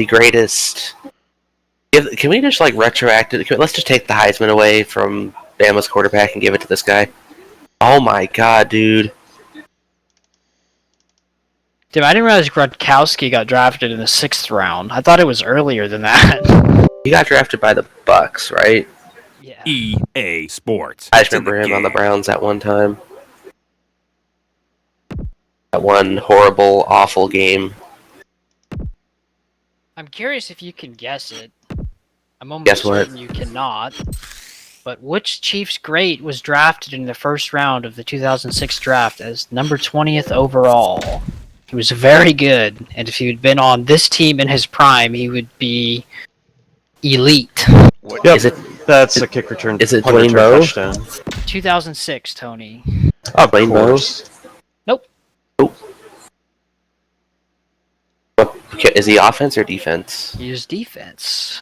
the greatest. Can we just like retroactive? Let's just take the Heisman away from Bama's quarterback and give it to this guy. Oh my god, dude! Dude, I didn't realize Gronkowski got drafted in the 6th round. I thought it was earlier than that. He got drafted by the Bucks, right? Yeah. EA Sports. I just remember him on the Browns at one time. That one horrible, awful game. I'm curious if you can guess it. I'm almost certain you cannot. But which Chiefs great was drafted in the 1st round of the 2006 draft as number 20th overall? He was very good, and if he had been on this team in his prime, he would be elite. Yep, is it, that's a kick return. Is it Dwayne Bowe? 2006, Tony. Oh, Dwayne Bowe. Nope. Oh. Is he offense or defense? He is defense.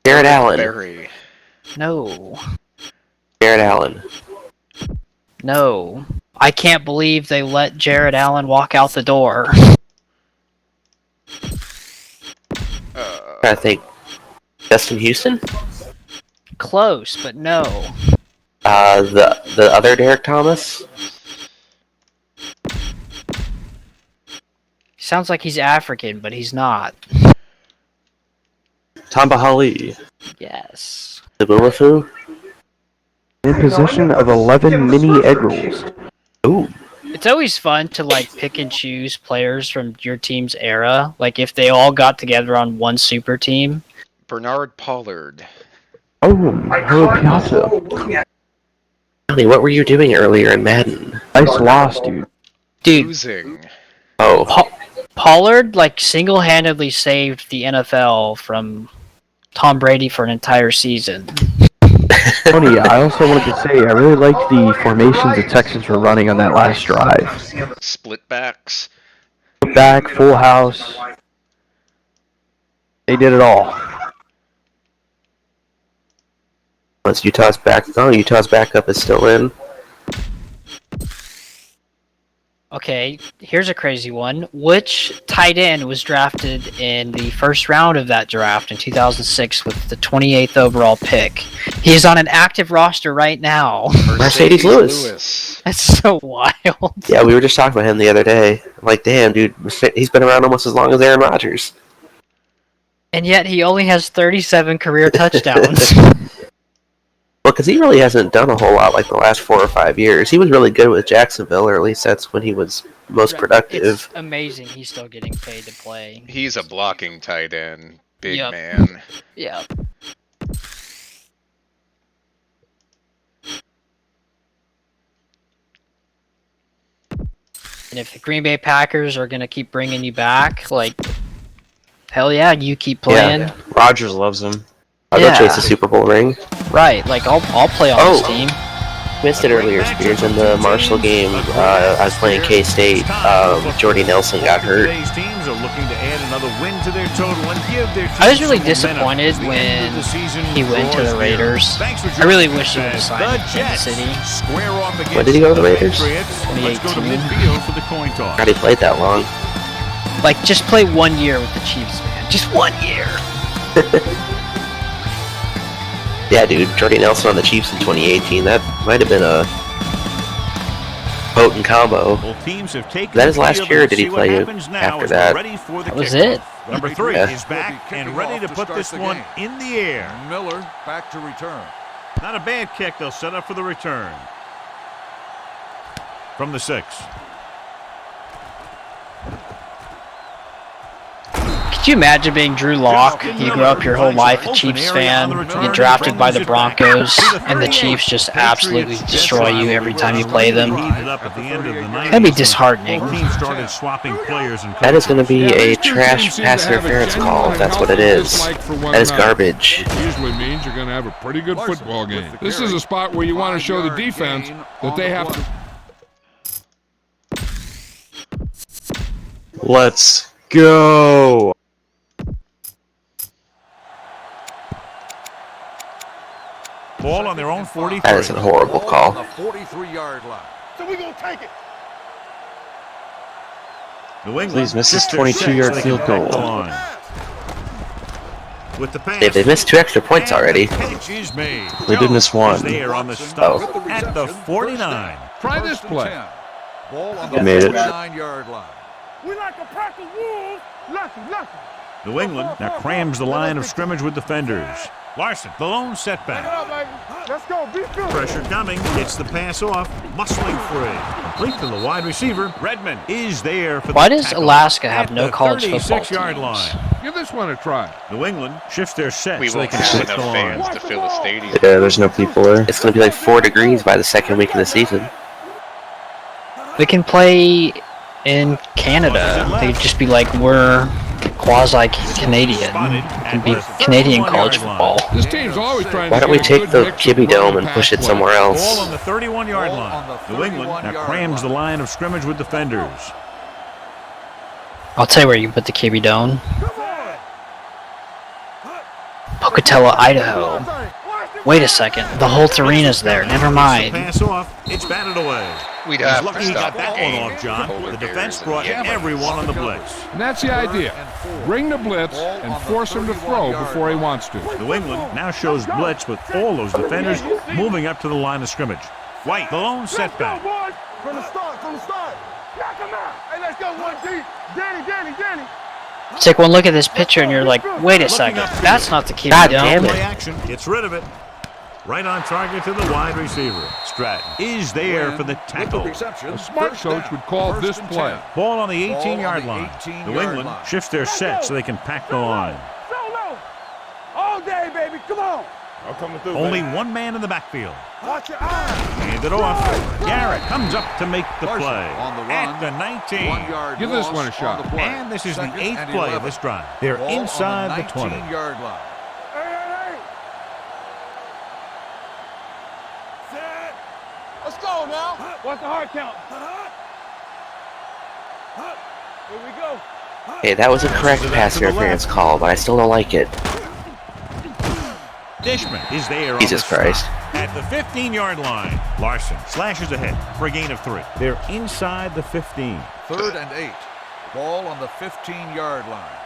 Jared Allen. Barry. No. Jared Allen. No. I can't believe they let Jared Allen walk out the door. I think Justin Houston? Close, but no. The other Derek Thomas? Sounds like he's African, but he's not. Tamba Hali. Yes. The Bulafu? In possession of 11 mini egg rolls. Ooh. It's always fun to like pick and choose players from your team's era. Like if they all got together on one super team. Bernard Pollard. Oh, Herb Piazza. Really, what were you doing earlier in Madden? Nice loss, dude. Dude, Losing. Oh. Pollard like single-handedly saved the NFL from Tom Brady for an entire season. Tony, I also wanted to say I really liked the formations the Texans were running on that last drive. Split backs. Back, full house. They did it all. Once Utah's back. Oh, Utah's backup is still in. Okay, here's a crazy one. Which tight end was drafted in the 1st round of that draft in 2006 with the 28th overall pick? He's on an active roster right now. Mercedes Lewis. That's so wild. Yeah, we were just talking about him the other day. I'm like, damn, dude, he's been around almost as long as Aaron Rodgers. And yet he only has 37 career touchdowns. Well, because he really hasn't done a whole lot like the last 4 or 5 years. He was really good with Jacksonville, or at least that's when he was most productive. It's amazing he's still getting paid to play. He's a blocking tight end. Big Yep. man. Yeah. And if the Green Bay Packers are going to keep bringing you back, like, hell yeah, you keep playing. Yeah. Rodgers loves him. I'll go chase the Super Bowl ring. Right, like, I'll play on this team. Missed it earlier, Spears, in the Marshall game. I was playing K-State. Jordy Nelson got hurt. I was really disappointed when he went to the Raiders. I really wish he would have signed with Kansas City. When did he go to the Raiders? 2018. God, he played that long. Like, just play 1 year with the Chiefs, man. Just 1 year. Yeah, dude, Jordy Nelson on the Chiefs in 2018. That might have been a potent combo. That his last year, or did he play after that? That was it. Number 3 is back and ready to put this one in the air. Miller back to return. Not a bad kick. They'll set up for the return. From the 6. Could you imagine being Drew Lock? You grew up your whole life a Chiefs fan, you get drafted by the Broncos, and the Chiefs just absolutely destroy you every time you play them. That'd be disheartening. That is going to be a trash pass interference call, if that's what it is. That is garbage. It usually means you're going to have a pretty good football game. This is a spot where you want to show the defense that they have to... Let's go. Ball on their own 43. That is a horrible call. On the 43-yard line. So we're going to take it. New England Please miss this 22-yard field goal. with the pass. Hey, they missed 2 extra points already. Catch is made. They did miss one. There on the stop Oh. at the 49. Try this play. Ball on They the made it. 49-yard line. We like a pack of wolves. Lucky. New England now crams the line of scrimmage with defenders. Larson, the lone setback. Let's go. Be good. Pressure coming. Gets the pass off. Muscling free. Complete to the wide receiver. Redmond is there for the Why does tackle Alaska have at no the college football 36-yard teams? line. Give this one a try. New England shifts their set We so they won't can have shift the enough line. fans to fill a stadium. Yeah, there's no people there. It's going to be like 4 degrees by the second week of the season. They can play in Canada. They'd just be like, we're quasi-Canadian. It can be Canadian college football. This team's always trying Why to don't we get a take good the mix of Kibby run Dome and pass push it play. somewhere Ball else? on the 31-yard Ball line. on the New England now 31-yard crams the line. line of scrimmage with defenders. I'll tell you where you can put the KB Dome. Pocatello, Idaho. Wait a second. The Holt Arena's there. Never mind. Pass off. It's batted away. We'd He's have lucky to he stop got that the game. one off, John. Polar The bears defense and brought Yemen. everyone on the blitz. And that's the idea. Bring the blitz and force him to throw before he wants to. New England now shows blitz with all those defenders moving up to the line of scrimmage. White, the lone setback. From the start. Knock him out. Hey, let's go. 1 deep. Danny. Take one look at this picture and you're like, wait a second. That's not the KB God Dome. damn it. Play action. Gets rid of it. Right on target to the wide receiver. Stratton is there for the tackle. A smart coach would call this play. Ball on the Ball on 18-yard the line. 18-yard New England line. shifts their set so they can pack the line. Solo. All day, baby. Come on. Only one man in the backfield. Watch your eyes. Hand it off. Garrett comes up to make the Larson play. on the run. At the 19. 1-yard Give this loss one a shot. on the play. And this is the Second 8th and play 11. of this drive. They're Ball inside on the 20. 19-yard line. Hey. Set. Let's go now. What's the hard count? Here we go. Hey, that was a correct pass interference call, but I still don't like it. Dishman is there Jesus on the Christ. stop. At the 15-yard line. Larson slashes ahead for a gain of 3. They're inside the 15. 3rd and 8. Ball on the 15-yard line.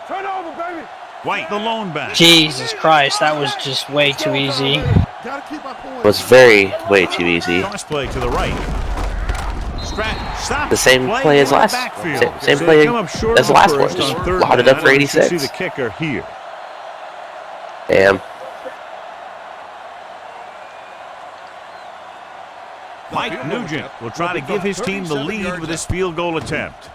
Turn over, baby. White, the lone back. Jesus Christ, that was just way too easy. Gotta keep our poise. It was way too easy. Cross play to the right. Stratton stops The same play in as the last- backfield. same So play they come up short as on the last first one. on Just 3rd load it down. up for You should 86. see the kicker here. Damn. Mike Nugent will try to give his team the lead with his field goal attempt.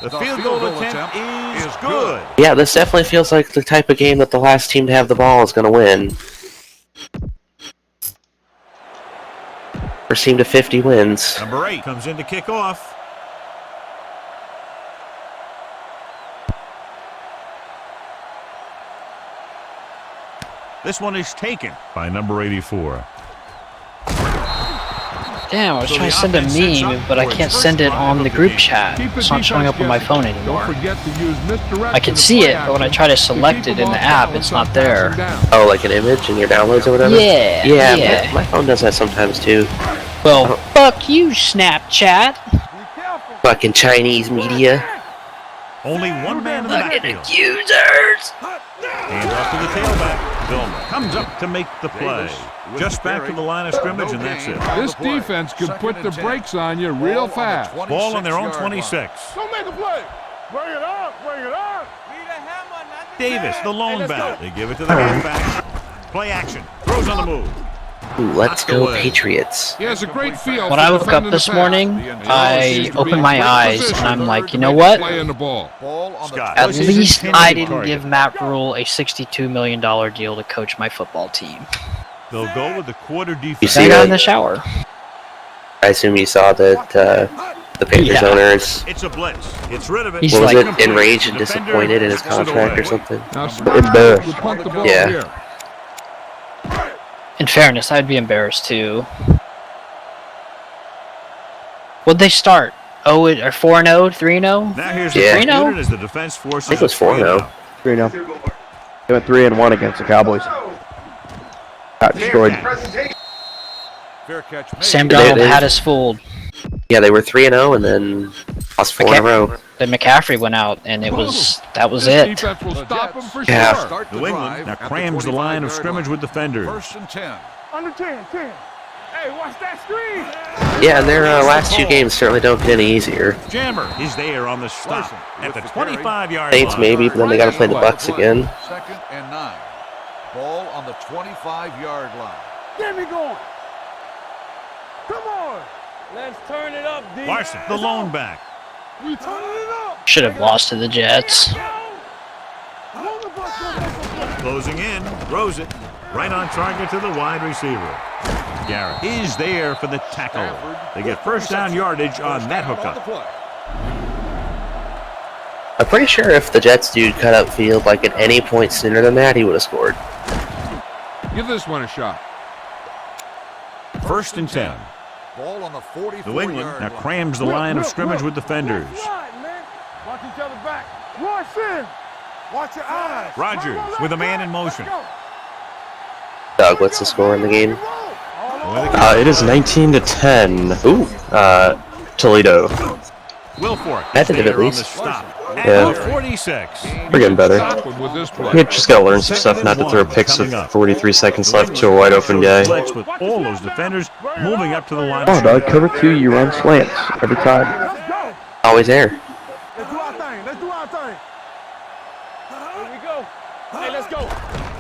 The field goal attempt is good. Yeah, this definitely feels like the type of game that the last team to have the ball is going to win. First team to 50 wins. Number 8 comes in to kick off. This one is taken by number 84. Damn, I was So trying the to send a offense sets meme, up but I for its can't first send it drive on of the the group game. chat. Keep the It's not showing up on my defense phone guessing. anymore. Don't forget to use misdirection I can and see play it, but when I action try to to select keep it them in the off app, balance it's on not there. passing down. Oh, like an image in your downloads or whatever? Yeah, Yeah, yeah. my phone does that sometimes too. Well, fuck you, Snapchat. Be careful. Fucking Chinese media. Only one man in the backfield. Users. Hand off to the tailback. Vilma comes up to make the play. Just back to the line of scrimmage, and that's it. This defense could put the brakes on you real fast. Ball on their own 26. Don't make a play. Bring it up. Davis, the lone back. They give it to the halfback. Play action. Throws on the move. Ooh, let's go Patriots. He has a great feel When for I woke up defending this the pass. morning, He always I seems to be opened in my great eyes position and I'm to like, make you know a what? play in the ball. Ball on Scott. At This is least his I intended didn't target. give Matt Rule a $62 million deal to coach my football team. They'll go with the quarter You defense. see I got that? in the shower. I assume you saw that the Panthers Yeah. owners, It's a blitz. It's rid of it. He's what was like- it, enraged and disappointed in his contract or something? Now, Embarrassed. would punt the ball Yeah. here. In fairness, I'd be embarrassed too. What'd they start? 4-0, 3-0? Now here's the Yeah. first 3-0? unit as the defense forces. I think it was 4-0. 3-0. They went 3-1 against the Cowboys. Got destroyed. Fair catch made. Sam They- Darnold they- had us fooled. Yeah, they were 3-0 and then lost 4 in a row. Then McCaffrey went out, and that was This it. defense will stop him for Yeah. sure. Start the New England drive now at the crams the line of 45-yard scrimmage line. with defenders. 1st and 10. Under 10, 10. Hey, watch that screen. Yeah, and their last two games certainly don't get any easier. Jammer is there on the stop at the 25-yard Saints line. maybe, but then they got to play the Bucks again. 2nd and 9. Ball on the 25-yard line. Get me going. Come on. Let's turn it up, D. Larson, the lone back. We turn it up. Should have lost to the Jets. Closing in, throws it. Right on target to the wide receiver. Garrett is there for the tackle. They get first down yardage on that hookup. I'm pretty sure if the Jets dude cut up field like at any point sooner than that, he would have scored. Give this one a shot. 1st and 10. Ball on the 44-yard New England now line. crams the line of scrimmage with defenders. Watch each other back. Rush in. Watch your eyes. Rodgers with a man in motion. Doug, what's the score in the game? It is 19-10. Ooh, Toledo. Wilfork That's a is good at there on least. the stop. Yeah. At the 46. We're getting better. Stop him with this play. You just gotta learn some stuff, not to throw picks with 43 seconds left to a wide open guy. Blitz with all those defenders moving up to the line. Oh, dog, cover 2, you run slants every time. Let's go. always there. Let's do our thing. Let's do our thing. Here we go. Hey, let's go.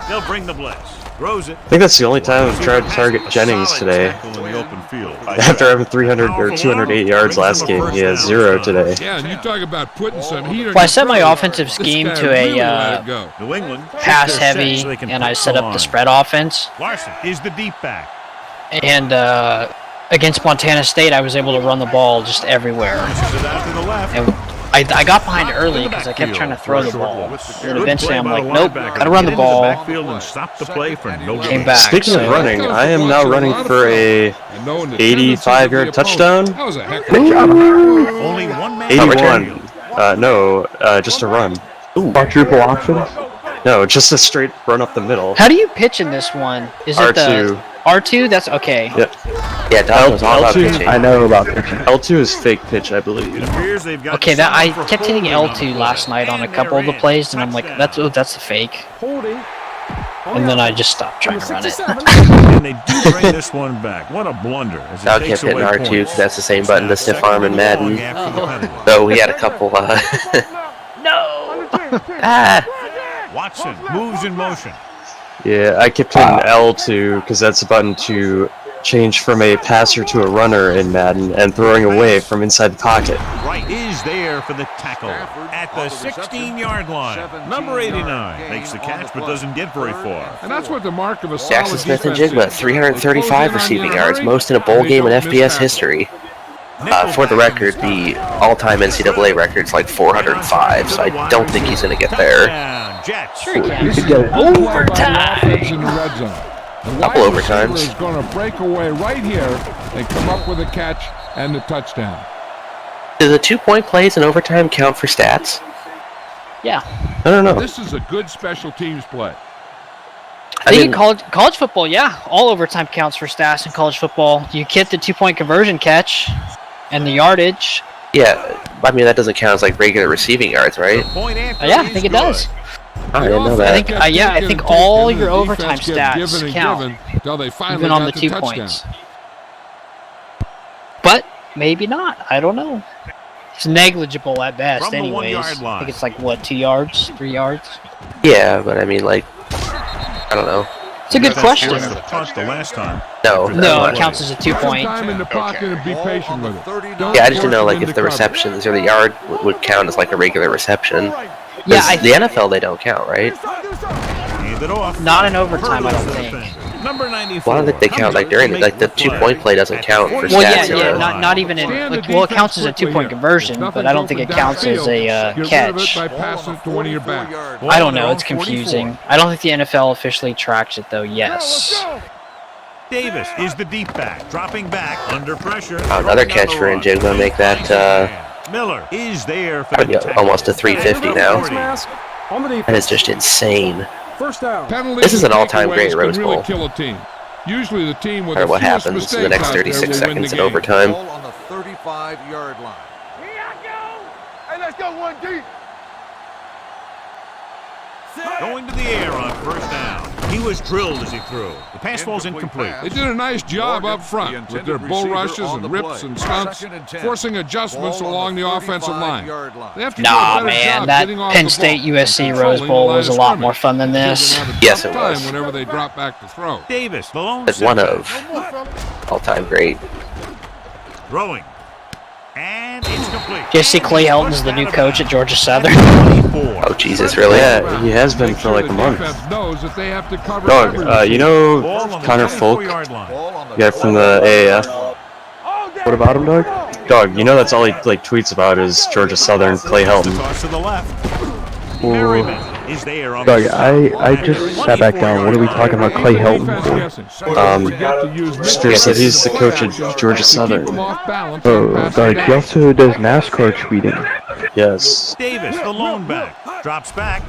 They'll bring the blitz. Throws it. I think that's the only time I've tried to target Jennings today. In the open field. After having 300 or 208 yards last game, he has 0 today. Yeah, and you talk about putting some heat on Well, I your set my throat. offensive This scheme guy to really a let it go. New England pass they're set heavy, so they can and I pass set up line. the spread offense. Larson is the deep back. And against Montana State, I was able to run the ball just everywhere. Pushes it out to the left. And I got behind early because I kept trying to throw the ball. And eventually I'm like, nope, gotta run the ball. Backfield and stop the play for no Came gain. back. Speaking of So- running, I am now running for a And knowing the tendencies of the 85-yard opponent. touchdown. That was a heck of a Only one man. 81. No, just a run. Quadruple options? No, just a straight run up the middle. How do you pitch in this one? Is it the R2. R2? That's okay. Yep. Yeah, Doug was all about L2. pitching. I know about pitching. L2 is fake pitch, I believe. It appears they've got Okay, that I someone for kept hitting holding on the L2 play. last night on a And couple of the there plays, is. and I'm like, Touchdown. that's a fake. Holding. And then I just stopped trying to run it. And they do bring this one back. What a blunder. As it Doug takes kept hitting away R2 points. because that's the same button to stiff arm in Madden. After the penalty. So he had a couple. No! Ah, Watson moves in motion. Yeah, I kept hitting L2 because that's a button to change from a passer to a runner in Madden and throwing away from inside the pocket. Wright is there for the tackle at the 16-yard line. Number 89 makes the catch but doesn't get very far. And that's what the mark of a solid Jackson Smith and defense Jigba, is. 335 They close in on receiving you in a yards, hurry, most in a bowl and they game in don't miss FBS tackles. history. For the record, the all-time NCAA record's like 405, so I don't think he's going to get there. Touchdown, Jets. Sure you can. You could get it. Overtime. Offense in the red zone. The Couple wide receiver overtimes. is going to break away right here and come up with a catch and the touchdown. Do the 2-point plays in overtime count for stats? Yeah. I don't know. This is a good special teams play. I think in college football, yeah, all overtime counts for stats in college football. You get the 2-point conversion catch and the yardage. Yeah, I mean that doesn't count as like regular receiving yards, right? Point after Yeah, I is think it good. does. Oh, I didn't know I that. think I think all your overtime stats count, Until they finally even on got the 2 touchdown. points. But maybe not. I don't know. It's negligible at best, From the anyways. 1-yard I line. think it's like what, 2 yards, 3 yards. Yeah, but I mean like, I don't know. It's a good question. Was the punt the last time. No. No, That it counts as a 2 Some point. time in the pocket and be patient with it. Don't Yeah, I just didn't know force like them if the into cover. receptions or the yard would count as like a regular reception. Yeah, 'Cause the NFL they don't count, right? Hand it off. Not in overtime, I don't Hurdles the think. defender. Number 94. Well, I don't think they count like during like the 2-point play doesn't count for Well, yeah, stats. yeah, either. not even in Stand the like. Well, it defense counts as a quickly 2-point here. conversion, If but I don't think it nothing's counts open as a downfield, get rid of catch. it by passing it to one of your backs. I don't know. It's confusing. I don't think the NFL officially tracks it though. Yes. Davis is the deep back, dropping back under pressure. Another catch for Njigba, make that Miller is there for the tackle. almost a 350 now. On the That defense. is just insane. First down. Penalties This is an and all-time takeaways great can Rose really Bowl. kill a team. Usually the team with No matter the what fewest happens in the mistakes next out there 36 will win the seconds in game. overtime. Ball on the 35-yard line. Here I go. Hey, let's let's go one deep. Going to the air on first down. He was drilled as he threw. The pass falls incomplete. They did a nice job up front with their bull rushes and rips and stunts, forcing adjustments along the offensive line. They have to do a Nah, better man, job that getting off Penn the State ball USC and Rose controlling Bowl the was a line lot of more fun than scrimmage. this. They're gonna have a Yes, tough it time was. whenever they drop back to throw. Davis, the lone It's one setback. of all-time great. Throwing. And it's complete. Did you see Clay Helton's the new coach at Georgia Southern? Oh, Jesus, really? Yeah, he has been for like a month. Defense knows that they have to cover Dog, every you know Ball on the Connor Folk? 24-yard line. Yeah, from the AAF. What about him, Doug? Dog, you know that's all he like tweets about is Georgia Southern, Clay Helton. Toss to the left. Well, Merriman is there on Doug, the I just sat back down. What are we talking about Clay Helton for? Spear said he's the coach at Georgia Southern. Oh, Doug, he also does NASCAR tweeting. Yes. Davis, the lone back. Drops back.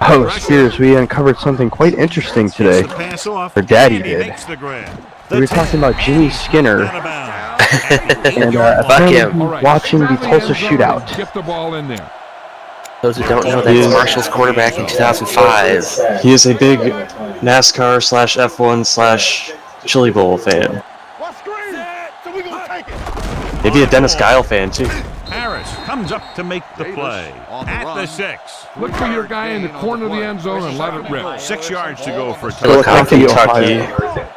Oh, Spears, we uncovered something quite interesting today. The pass off. Or Daddy and he did. makes the grab. We were talking about Jimmy Skinner Out of bounds. and Fuck apparently him. he's watching the Tulsa shootout. Get the ball in there. Those who don't know, that's Marshall's quarterback in 2005. He is a big NASCAR slash F1 slash Chili Bowl fan. What screen? So we gonna take it. Maybe a Dennis Guile fan too. Harris comes up to make the play. At the 6. Look for your guy in the corner of the end zone and let it rip. 6 yards to go for Chillicothe, Kentucky, Kentucky.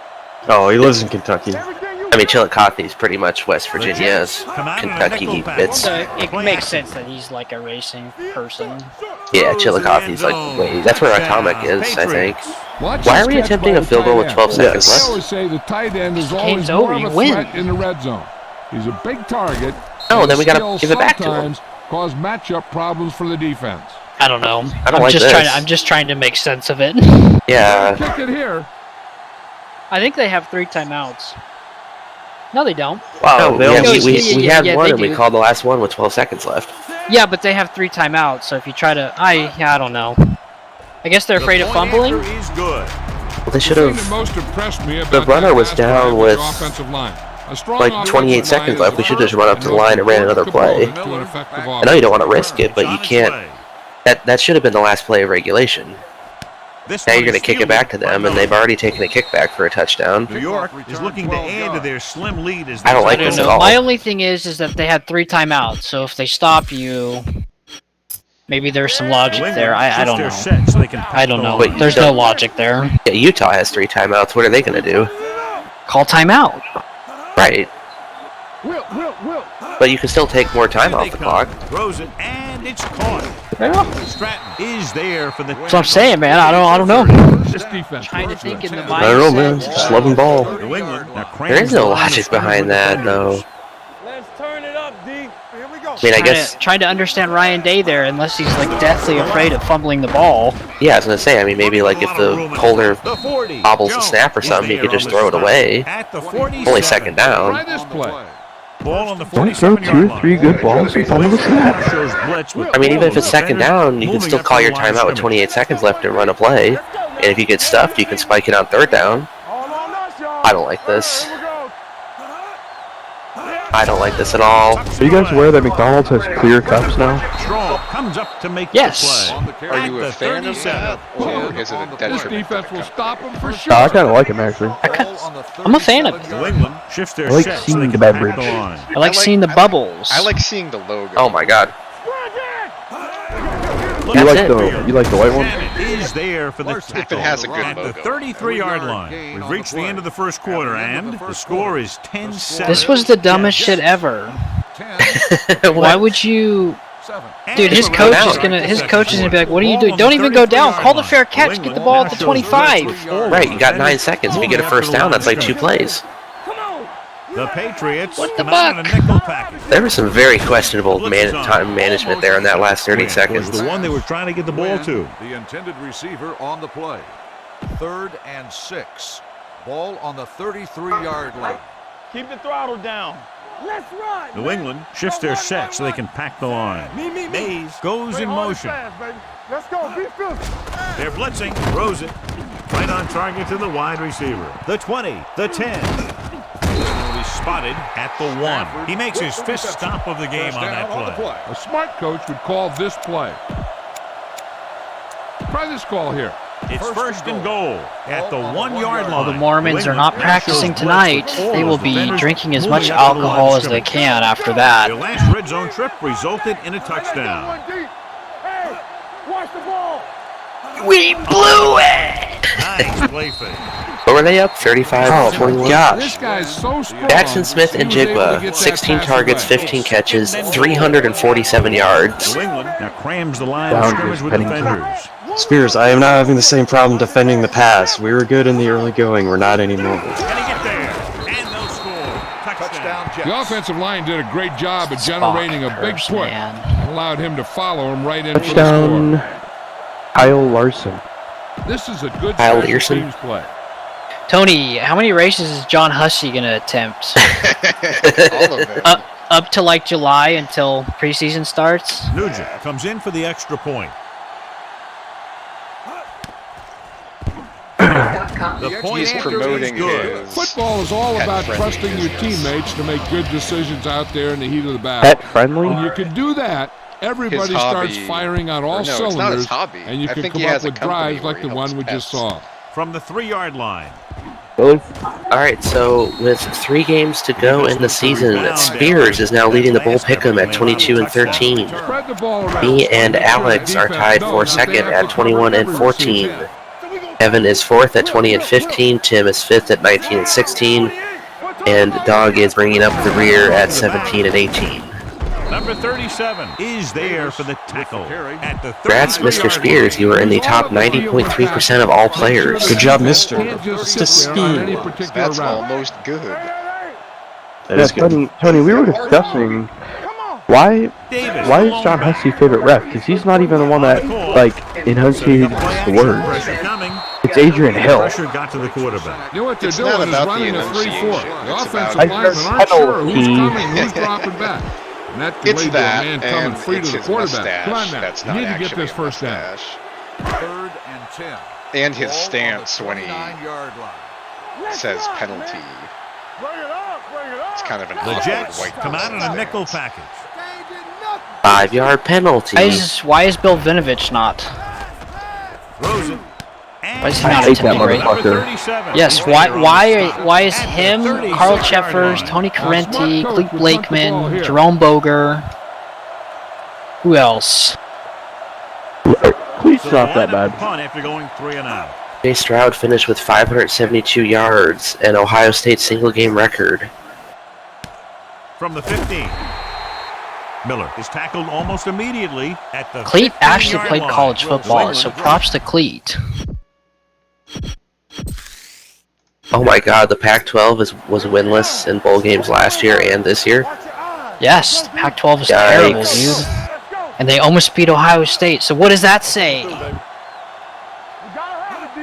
Oh, he lives in Kentucky. I mean, Chillicothe is pretty much West Virginia's Kentucky bits. So it makes sense that he's like a racing person. Yeah, Chillicothe's like way. That's where Atomic is, I think. Watch Why this are we catch attempting by a the field goal with tight 12 end. seconds I left? always say the tight end is always game's more over, of you a win. threat in the red zone. He's a big target. No, and then we gotta skills give it back to him. sometimes cause matchup problems for the defense. I don't know. I don't like this. I'm just trying to make sense of it. Yeah. Kick it here. I think they have 3 timeouts. No, they don't. Wow, they always- we yeah, had yeah, one they and we do. called the last one with 12 seconds left. Yeah, but they have 3 timeouts. So if you try to, I don't know. I guess they're afraid of fumbling. Is good. Well, they should The thing that have. most impressed me about The runner that was last down drive was with, the offensive line. A strong like, offensive 28 line seconds is left. We the should first just run up to the line and ran another play. to an effective I know you don't want to offense. risk it, but you John's can't. play. That should have been the last play of regulation. This Now one you're going is to kick it fielded back to by them, and Miller. they've already taken a kickback for a touchdown. New York is looking to add to their slim lead as I don't they like I don't this know. at all. My only thing is that they had 3 timeouts. So if they stop you, maybe there's some logic there. I don't know. I don't know. Wait, There's no logic there. Yeah, Utah has 3 timeouts. What are they going to do? Call timeout. Right. Will. But you can still take more time off the clock. Throws it, and it's caught. Stratton is there for the. That's what I'm saying, man. I don't know. This defense. Trying to think in the I don't know, man. mindset. Just loving ball. New England. Now There is no crams logic the line behind with that, the though. Let's turn it up, D. Here we go. I mean, I guess, Trying to understand Ryan Day there, unless he's like deathly afraid of fumbling the ball. yeah, I was going to say, I mean, maybe like if the holder bobbles the snap or something, you could just throw it away. At the Only 2nd Try down. this play. Ball on the Don't throw 2 or 3 good balls and fumble the snap. I mean, even if it's 2nd down, you can still call your timeout with 28 seconds left and run a play. And if you get stuffed, you can spike it on 3rd down. I don't like this. I don't like this at all. Are you guys aware that McDonald's has clear cups now? Strong comes up to make Yes. the play. Are you a At the fan of 37. that, or is it a This detriment? defense will stop him for I sure. kind of like him, actually. I'm a fan of it. New England shifts their I like set so seeing they the can back beverage. the line. I like seeing the bubbles. I like seeing the logo. Oh my god. You That's like the white one? Is there for the If tackle. it has a good At the logo. 33-yard line. We've reached the end of the first quarter, and the score is 10-7. This was the dumbest shit ever. Why would you? Dude, his coach is gonna be like, "What are you doing? Don't even go down. Call the fair catch. Get the ball at the 25." Right, you got 9 seconds. If you get a 1st down, that's like 2 plays. The Patriots What the come out in a buck? nickel package. There was some very questionable time management there in that last 30 Was seconds. the one they were trying to get the ball to. The intended receiver on the play. 3rd and 6. Ball on the 33-yard line. Keep the throttle down. Let's run. New England shifts their set so they can pack the line. Mays goes in motion. Let's go. Be physical. They're blitzing. Throws it. Right on target to the wide receiver. The 20. The 10. spotted at the 1. He makes his fifth stop of the game on that play. A smart coach would call this play. Try this call here. It's first and goal at the 1-yard line. Well, the Mormons are not practicing tonight. They will be drinking as much alcohol as they can after that. Their last red zone trip resulted in a touchdown. Hey, watch the ball. We blew it! Nice play fake. What were they up? 35 21. This guy's so strong. Jackson Smith and He was able to Jigba, get that 16 pass targets, away. 15 catches, 347 yards. New England now crams the line of Down scrimmage goes with Pennington. defenders. Spears, I am not having the same problem defending the pass. We were good in the early going. We're not anymore. Can he get there? And they'll score. Touchdown. The offensive line did a great job at generating a big Spockers, push. man. And allowed him to follow him right in for the Touchdown, score. Kyle Larson. This is a good Kyle special Learson. teams play. Tony, how many races is John Hussey going to attempt? All of it. Up to like July until preseason starts? Nugent comes in for the extra point. The point He's after promoting is good. his Football is all pet about friendly trusting your business. teammates to make good decisions out there in the heat of the battle. Pet friendly? When you can do that, everybody His starts hobby- firing on all or no, it's not his cylinders, hobby. and you I can think come he up has a with company drives where like he the one we helps just pets. saw. From the 3-yard line. Really? Alright, so with 3 games to go in the season, Spears is now leading the Bull Pick'em at 22 and 13. Spread the ball around. Me and Alex are tied for second at 21 and 14. Evan is 4th at 20 and 15. Tim is 5th at 19 and 16. And Dog is bringing up the rear at 17 and 18. Number 37 is there for the tackle at the Congrats, Mr. Spears. You are in the top 90.3% of all players. Good job, mister. Can't just It's a sit there on any scheme. particular That's route. almost good. That is good. Tony, we were discussing why is John Hussey favorite ref? Because he's not even the one that, like, enunciated the words. Pressure coming. It's Adrian Hill. Pressure got to the quarterback. You know what they're It's doing not is about the running a 3-4. enunciation. The It's offensive about- linemen aren't sure who's penalty. coming, who's dropping back. And that can It's lead to a that, man coming and free it's to the his quarterback. Come on mustache. now. That's You not need to get actually this a first down. mustache. 3rd and 10. And his Ball on stance the when he 29-yard line. says penalty. Bring it up, bring it up. It's kind of an The awkward Jets white come out in a stance. nickel package. 5-yard penalty. Why is Bill Vinovich not? Throws it. Why is he I not hate that attending right? Number motherfucker. 37 Yes, is why there on the why stop is at the him, 36-yard Carl line. Cheffers, Tony smart Carenti, coach Clete would punt the ball Blakeman, here. Jerome Boger? Who else? Cleats So not the that lineup bad. punt after going 3 and out. Jay Stroud finished with 572 yards, an Ohio State single-game record. From the 15. Miller is tackled almost immediately at the Clete actually 15-yard played line. college football, so props to Clete. Oh my god, the Pac-12 was winless in bowl games last year and this year. Yes, the Pac-12 is terrible, Yikes. dude. And they almost beat Ohio State, so what does that say?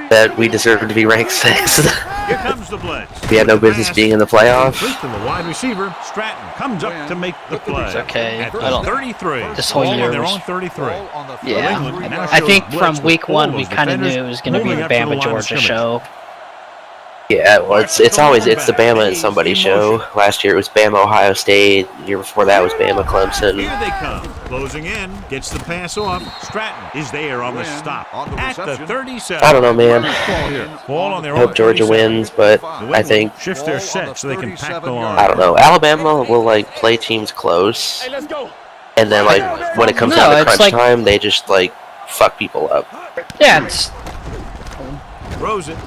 That we deserve to be ranked 6th. Here comes the blitz. We had no business being in the playoff. Complete to the wide receiver. Stratton comes up to make the play. It's okay. At I the don't- 33. This whole Ball year on their was- own 33. Ball on the Yeah. England now I shows think blitz from with week all 1 those we kind of defenders knew it was going to be moving the up to the line Bama of Georgia scrimmage. show. Yeah, well, it's always the Bama and somebody show. Last year it was Bama Ohio State. The year before that was Bama Clemson. Here they come. Closing in. Gets the pass off. Stratton is there on the stop. On the At the reception. 37. I don't know, man. Ball here. Ball on their I own hope Georgia 37. wins, but New I England think shifts their set so they can pack the line. I don't know. Alabama will like play teams close, Hey, let's go. and then like when it comes No, down to it's crunch like- time, they just like fuck people up. Yeah, it's Throws it.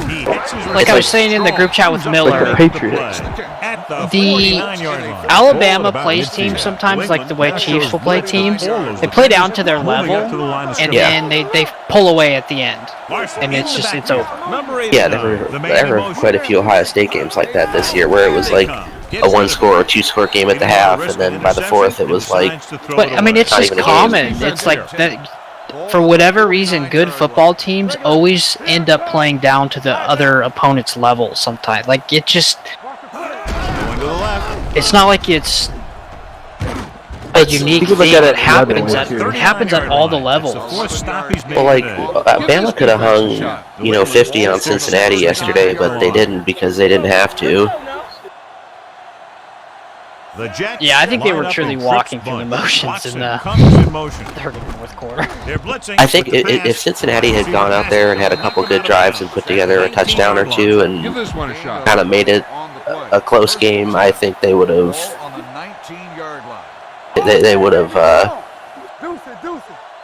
He hits his like I was saying in the group chat with Comes up Miller. to Like the make Patriots. play. At the The 49-yard line. Alabama Ball about plays midfield. teams sometimes like the way New England Chiefs now will play shows teams. blitz. They play down to their Moving level, up to the line of and scrimmage. then they pull away at the end. Larson and in it's the just- it's backfield. over. Number Yeah, 89, the man there in were motion. quite a few Ohio State games like that this year, where it was like a 1-score or 2-score game at the half, and then by the 4th it was like But I mean, it's Not just even a game. common. It's like that. For whatever reason, good football teams always end up playing down to the other opponent's level sometimes. Like, it just, Going to the left. it's not like it's a unique you could look thing. at It it another happens way, at, too. it happens at all the levels. That's the fourth stop he's made well, like today. Bama could have hung 50 on Cincinnati yesterday, but they didn't because they didn't have to. The Jets Yeah, I think they were line up truly in walking Trips through the bunch. motions Watson in the comes in motion. third and fourth quarter. They're blitzing I think with the if pass. Cincinnati had gone out there and had a couple good drives and put together a touchdown or two and Give this one a shot. kind of made it a close game, I think they would have. Ball on the 19-yard line. They would have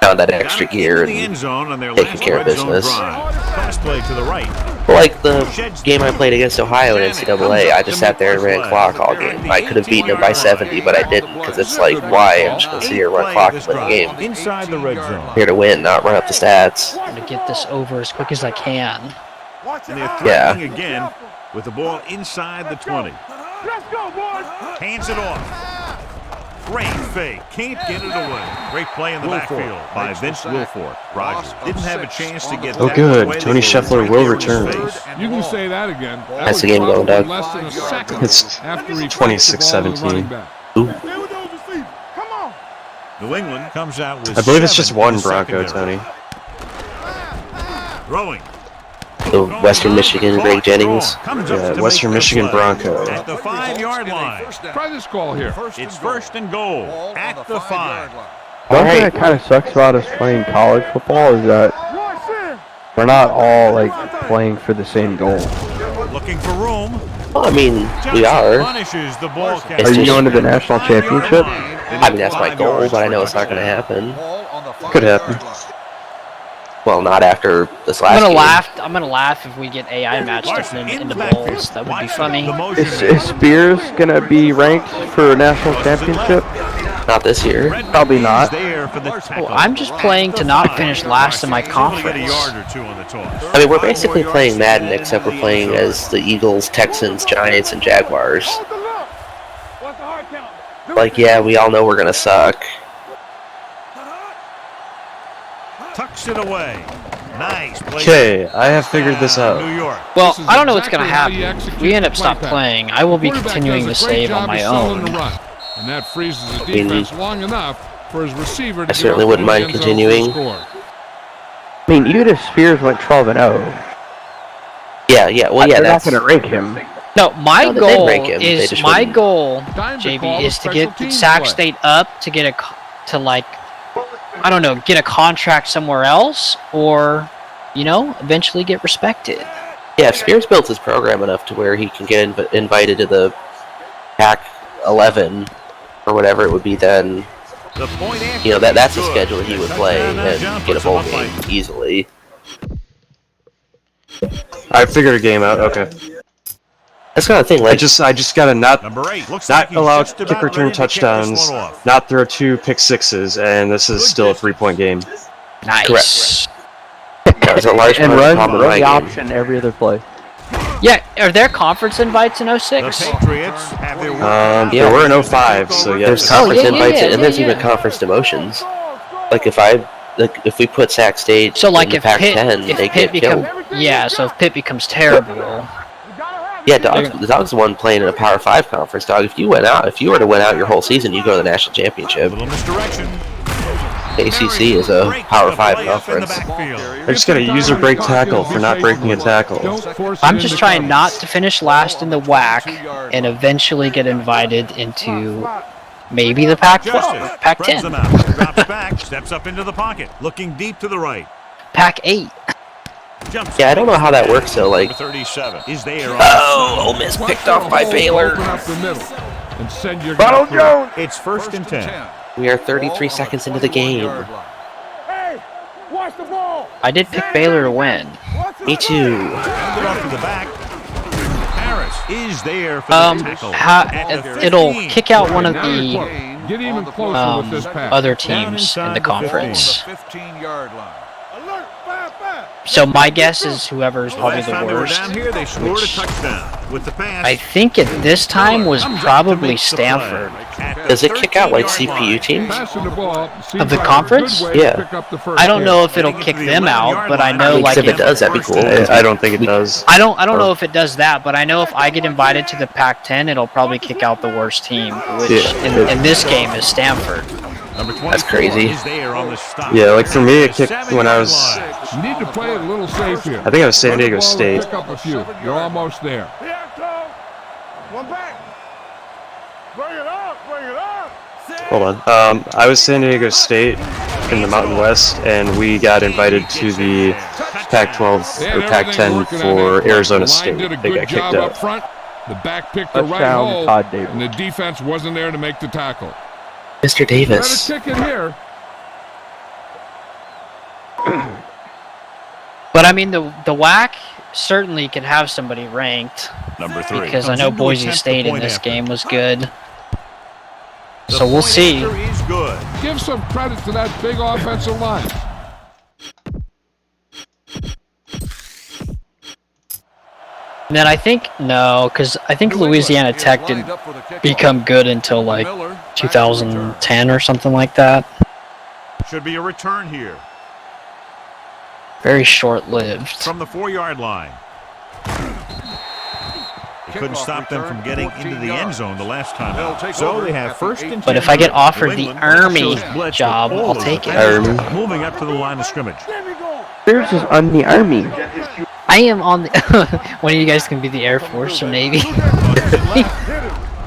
found that extra Got it gear into the and end zone on their taking last care of red zone business. drive. Pass play to the right. like the game I played against Ohio in NCAA. I just sat there and ran clock all game. I could have beaten them by 70, but I didn't because it's like, why? I'm just going to sit here and run clock and win the game. Inside the red zone. I'm here to win, not run up the stats. I'm going to get this over as quick as I can. And they're threatening again with the ball inside the 20. Let's go, boys. Hands it off. Great fake. Can't get it away. Great play in the backfield by Vince Wilfork. Rogers didn't have a chance to get that good. away. Tony Scheffler will return. You can say that again. That's the game going, Doug. Less than a second It's after he 26-17. Come on. New England comes out with I believe it's just 7 in one the Bronco, secondary. Tony. Throwing. The Western Michigan, Greg Jennings. Yeah, Western Michigan Bronco. At the 5-yard line. Try this call here. It's first and goal at the 5. One thing that kind of sucks about us playing college football is that we're not all like playing for the same goal. Looking for room. Well, I mean, we are. Punishes the ball It's Are you just- going to the national championship? I mean, that's my goal, but I know it's not going to happen. Could happen. Well, not after this last I'm gonna game. laugh. I'm gonna laugh if we get AI matched up in the bowls. That would be funny. Is Spears gonna be ranked for a national championship? Not this year. Probably not. Oh, I'm just playing to not finish last in my conference. I mean, we're basically playing Madden, except we're playing as the Eagles, Texans, Giants, and Jaguars. Like, yeah, we all know we're going to suck. Tucks it away. Nice play. Okay, I have figured this out. New York. Well, I don't know what's gonna happen. If we end up stop playing, I will be continuing to save on my own. And that freezes the defense long enough for his receiver to I certainly wouldn't mind continuing. I mean, even if Spears went 12-0, Yeah, well, yeah, they're not that's... gonna rank him. No, my No, they goal rank him, they is just my wouldn't. goal, Time to JB, call is a to get special teams Sac play. State up to get I don't know, get a contract somewhere else, or eventually get respected. Yeah, if Spears builds his program enough to where he can get invited to the Pac-11 or whatever it would be then, The point that's a schedule he would play and get a bowl game easily. I figured a game out. Okay. That's kind of thing. I Like, just gotta not Number 8 looks like not he's allow just kick about return ready to kick this touchdowns, one off. not throw 2 pick sixes, and this is still a 3-point game. Nice. that was a large And part of the run problem in my the game. option every other play. Yeah, are there conference invites in The 06? Patriots have their There were in 05, so yeah. There's conference yeah, invites and there's yeah. even conference demotions. Like if we put Sac State So like in the if Pitt, Pac-10, they Pitt get killed. so if Pitt becomes terrible, Yeah, the Dog's the one playing in a Power 5 conference, Dog. If you were to win out your whole season, you go to the national championship. little misdirection. ACC is a Power 5 conference. I just got a user break tackle for not breaking a tackle. I'm just trying not to finish last in the WAC and eventually get invited into maybe the Pac-12, Spreads them Pac-10, out. Drops back. Steps up into the pocket. Looking deep to the right. Pac-8. Jumps. Yeah, I don't know how that works though. Like, Number 37 is there. Ole Miss picked off by Baylor. Open up the middle and send your Ronald guy through. Jones. It's first and 10. We are 33 seconds into the game. Hey, watch the ball. I did pick Baylor to win. Me too. Hand it off to the back. Harris is there for the tackle. It'll kick out one of Now you're the close. Get even closer with this pass. other teams in the conference. 15-yard line. Alert, 5-5. So my guess is whoever's probably Last the time they were worst. down here, they scored a which touchdown with the pass. I think at this time was Comes up to probably make the play. Stanford. At the Does it kick out like 13-yard CPU line. teams? Passing the ball seems Of the like a conference? good way to Yeah. pick up the first I don't know down. if it'll kick them out, but I know Because like if it does, that'd be cool. I don't think it does. I don't know if it does that, but I know if I get invited to the Pac-10, it'll probably kick out the worst team, which Yeah. in this game is Stanford. Number 24 That's crazy. is there on the stop. Yeah, like for me, it kicked when I was. 7-yard line. You need to play it a little safe here. I think I was San Run the Diego ball and State. Pick up a few. You're almost there. Here it comes. One back. Bring it on. Hold on. I was San Diego State in the Mountain West, and we got invited to the Pac-12 or Pac-10 for Arizona State. Did a They good got job kicked up out. front. The back picked the right Touchdown, hole, Todd Davis. and the defense wasn't there to make the tackle. Mr. Davis. Better kick it here. But I mean, the WAC certainly can have somebody ranked Number 3. because I comes know in to Boise attempt the State in point this after. game was good. The So we'll point see. after is good. Give some credit to that big offensive line. And then I think because I think Louisiana Tech didn't become good until like 2010 or something like that. Should be a return here Very short-lived. from the 4-yard line. They couldn't stop them from getting into the end zone the last time out. So they have first and 10. But if I get offered the New England Army shows blitz job, with all I'll of take the it. defenders moving up to the line of scrimmage. Spears is on the Army. I am on the. One of you guys can be the Air Force or Navy.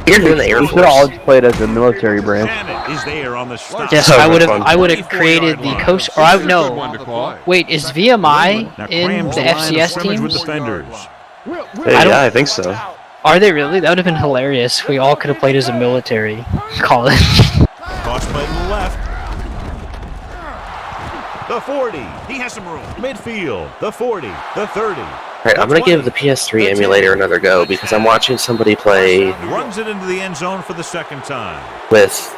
You're doing the Air We should have all Force. played as a military branch. Shannon is there on the stop. Yes, Oh, I would have. fun. I would have created the coast. Or I would Good one know. to call. Wait, is VMI Now in crams the line of FCS scrimmage with teams? defenders. Hey, I don't- yeah, I think so. Are they really? That would have been hilarious. We all could have played as a military college. Cross play to the left. The 40. He has some room. Midfield. The 40. The 30. Alright, I'm gonna give the PS3 emulator another go because I'm watching somebody play Runs it into the end zone for the second time. with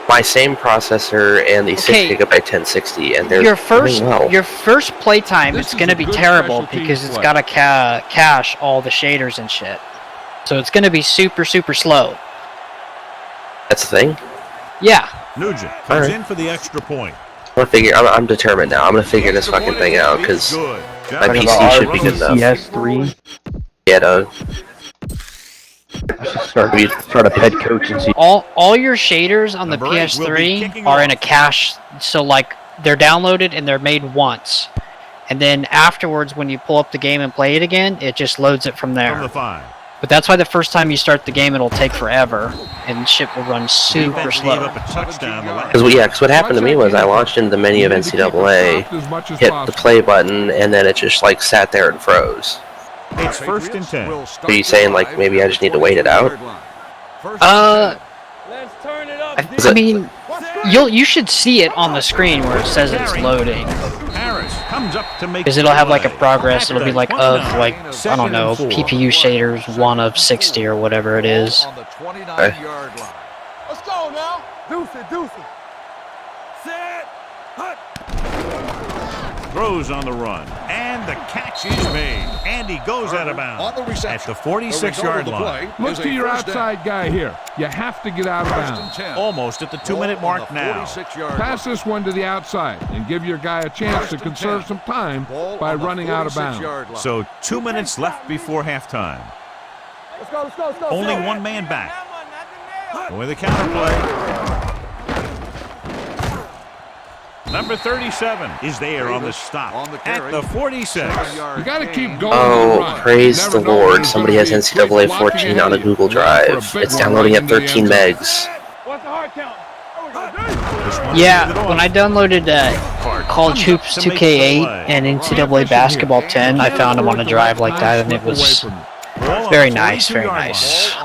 my same processor and the Okay. 6 GB 1060, and they're Your first, doing well. your first playtime, This it's is gonna a be good terrible special teams because it's play. gotta cache all the shaders and shit. So it's gonna be super slow. That's the thing. Yeah. Nugent comes Alright. in for the extra point. I'm determined now. I'm gonna figure this fucking thing out because Good. my Talking PC about should be good enough. CS3. Yeah, dog. I should start a head coach and see. All your shaders on the Number 8 will be PS3 kicking are in a off. cache, so like they're downloaded and they're made once, and then afterwards when you pull up the game and play it again, it just loads it from From the there. 5. But that's why the first time you start the game, it'll take forever, and shit will run super Defense gave slow. up a touchdown the last. Because what happened to me was I launched into the menu of NCAA, hit the play button, and then it just like sat there and froze. It's first and 10. Are you saying like maybe I just need to wait it out? Is I it- mean, you should see it on the screen where it says it's loading, Harris comes up to make because it'll have like a the play. progress. It'll be like of 29. like I don't know PPU shaders 1 of 60 or whatever it is. On the 29-yard line. Let's go now. Deuce it. Set. Hut. Throws on the run, and the catch is made, and he goes out of On bounds the reception. at the 46-yard line. Look to your outside guy here. You have to get out of bounds. Almost at the 2-minute mark now. Pass this one to the outside and give your guy a chance to conserve some time by running out of bounds. So 2 minutes left before halftime. Let's go. Only one man back. Going the counter play. Number 37 is there on the stop On the at carry. the 46. You got to keep going. Oh, and run. praise You never the know when Lord. there's Somebody gonna has be a quick NCAA blocking 14 on a ahead. Google Look for a Drive. big It's one downloading right at into the 13 end zone. megs. What's the hard count? Yeah, when I downloaded College Hoops 2K8 and NCAA Basketball 10, I found them on a drive like that, and it was very nice, very nice.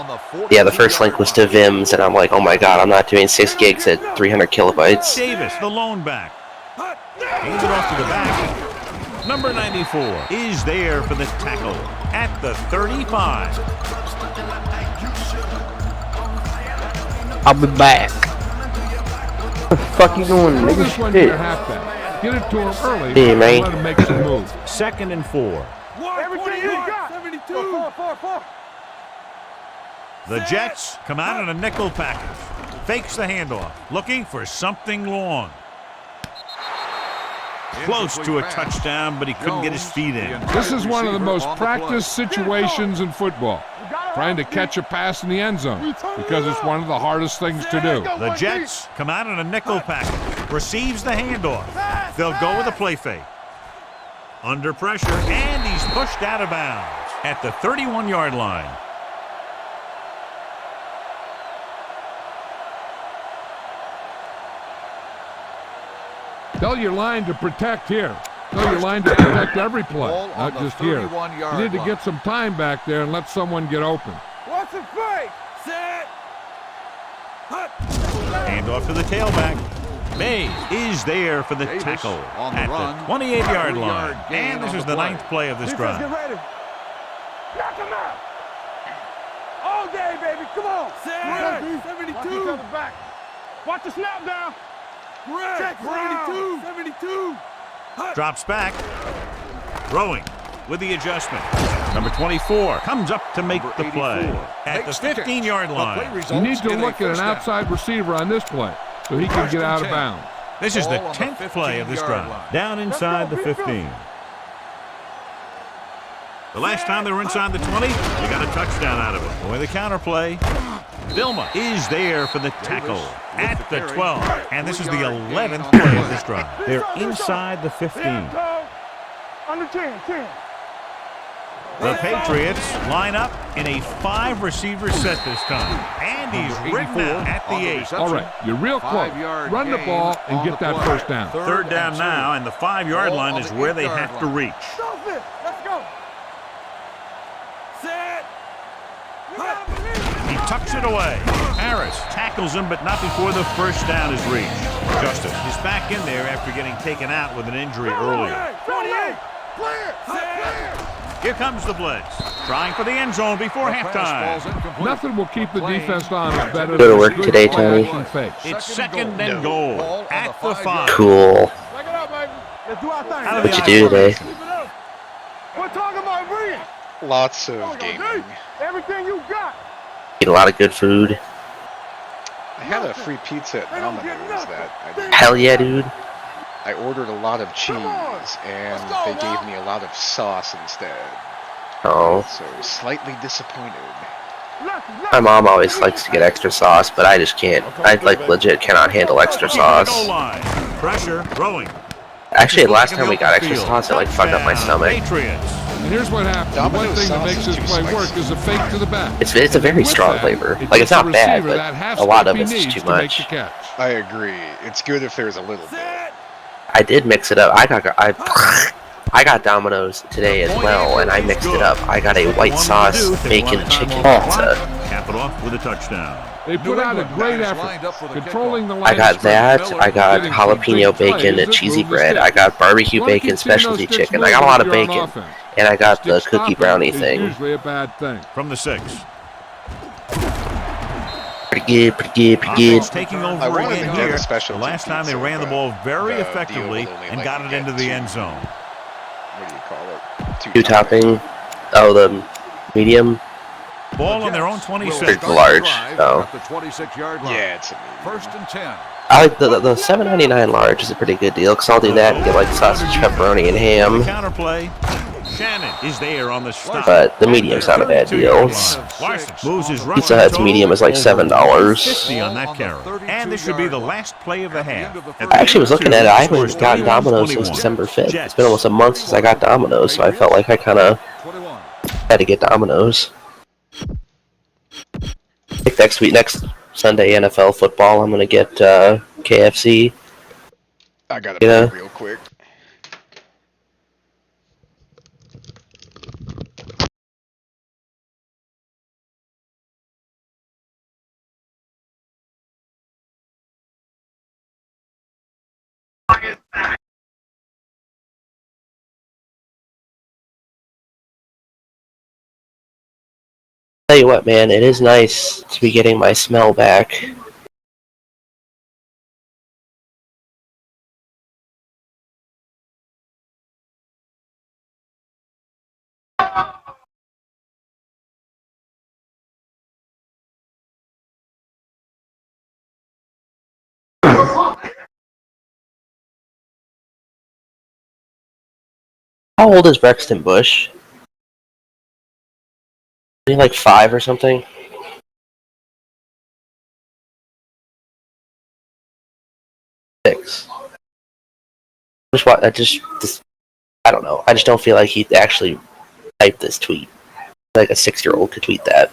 Yeah, the first link was to Vims, and I'm like, oh my god, I'm not doing 6 gigs at 300 kilobytes. Davis, the lone back. Hands it off to the back. Number 94 is there for the tackle at the 35. I'll be back. What the fuck you doing, Throw this nigga? one to your Shit. halfback. Get it to him early Hey, and man. let him make some moves. 2nd and 4. Everything you got. 72. Four. The Jets come out in a nickel package. Fakes the handoff, looking for something long. Close to a touchdown, but he couldn't get his feet in. This is one of the most practiced situations in football. Trying to catch a pass in the end zone because it's one of the hardest things to do. The Jets come out in a nickel package. Receives the handoff. They'll go with a play fake. Under pressure, and he's pushed out of bounds at the 31-yard line. Tell your line to protect here. Tell your line to protect every play, not just here. You need to get some time back there and let someone get open. What's the fake? Set. Hand off to the tailback. Mays is there for the tackle at the 28-yard line. And this is the 9th play of this drive. Get ready. Knock him out. All day, baby. Come on. Set. 72. Back. Watch the snap down. Check 72. 72. Drops back. Throwing with the adjustment. Number 24 comes up to make the play at the 15-yard line. You need to look at an outside receiver on this play so he can get out of bounds. This is the 10th play of this drive. Down inside the 15. The last time they were inside the 20, they got a touchdown out of it. Boy, the counter play. Vilma is there for the tackle at the 12. And this is the 11th play of this drive. They're inside the 15. Under 10, 10. The Patriots line up in a 5-receiver set this time. And he's ridden out at the 8. All right, you're real close. Run the ball and get that first down. Third down now, and the 5-yard line is where they have to reach. Let's go. Set. He tucks it away. Harris tackles him, but not before the first down is reached. Justice is back in there after getting taken out with an injury earlier. 28. Clear. Here comes the blitz. Trying for the end zone before halftime. Nothing will keep the defense honest better Go to than work good today, Tony. It's second and goal at the 5. Cool. Let's do our thing. What'd you do today? We're talking about brilliant. Lots of gaming. Everything you got. Eat a lot of good food. I had a free pizza at Domino's that I didn't. Hell yeah, dude. I ordered a lot of cheese, and they gave me a lot of sauce instead. Oh. So slightly disappointed. My mom always likes to get extra sauce, but I just can't. I legit cannot handle extra sauce. Pressure, throwing. Actually, last time we got extra sauce, it fucked up my stomach. And here's what happens. The one thing that makes this play work is a fake to the back. It's a very strong flavor. Like, it's not bad, but a lot of it's too much. I agree. It's good if there's a little bit. I did mix it up. I got Domino's today as well, and I mixed it up. I got a white sauce bacon chicken pizza. Cap it off with a touchdown. They put out a great effort, controlling the line. I got that. I got jalapeno bacon and cheesy bread. I got barbecue bacon specialty chicken. I got a lot of bacon, and I got the cookie brownie thing. Usually a bad thing. From the 6. Pretty good. Taking over again here. The last time they ran the ball very effectively and got it into the end zone. What do you call it? Two topping. Oh, the medium. Ball on their own 26. Large. Oh. Yeah, it's a medium. First and 10. I like the $7.99 large is a pretty good deal because I'll do that and get like sausage, pepperoni, and ham. Counterplay. Shannon is there on the stop. But the medium's not a bad deal. Pizza Hut's medium is like $7. 50 on that carry. And this should be the last play of the half. I actually was looking at it. I haven't gotten Domino's since December 5th. It's been almost a month since I got Domino's, so I felt like I kind of had to get Domino's. I think next Sunday NFL football, I'm gonna get KFC. I gotta pee real quick. Tell you what, man, it is nice to be getting my smell back. How old is Brexton Bush? Is he like 5 or something? 6. I don't know. I just don't feel like he actually typed this tweet. Like a 6-year-old could tweet that.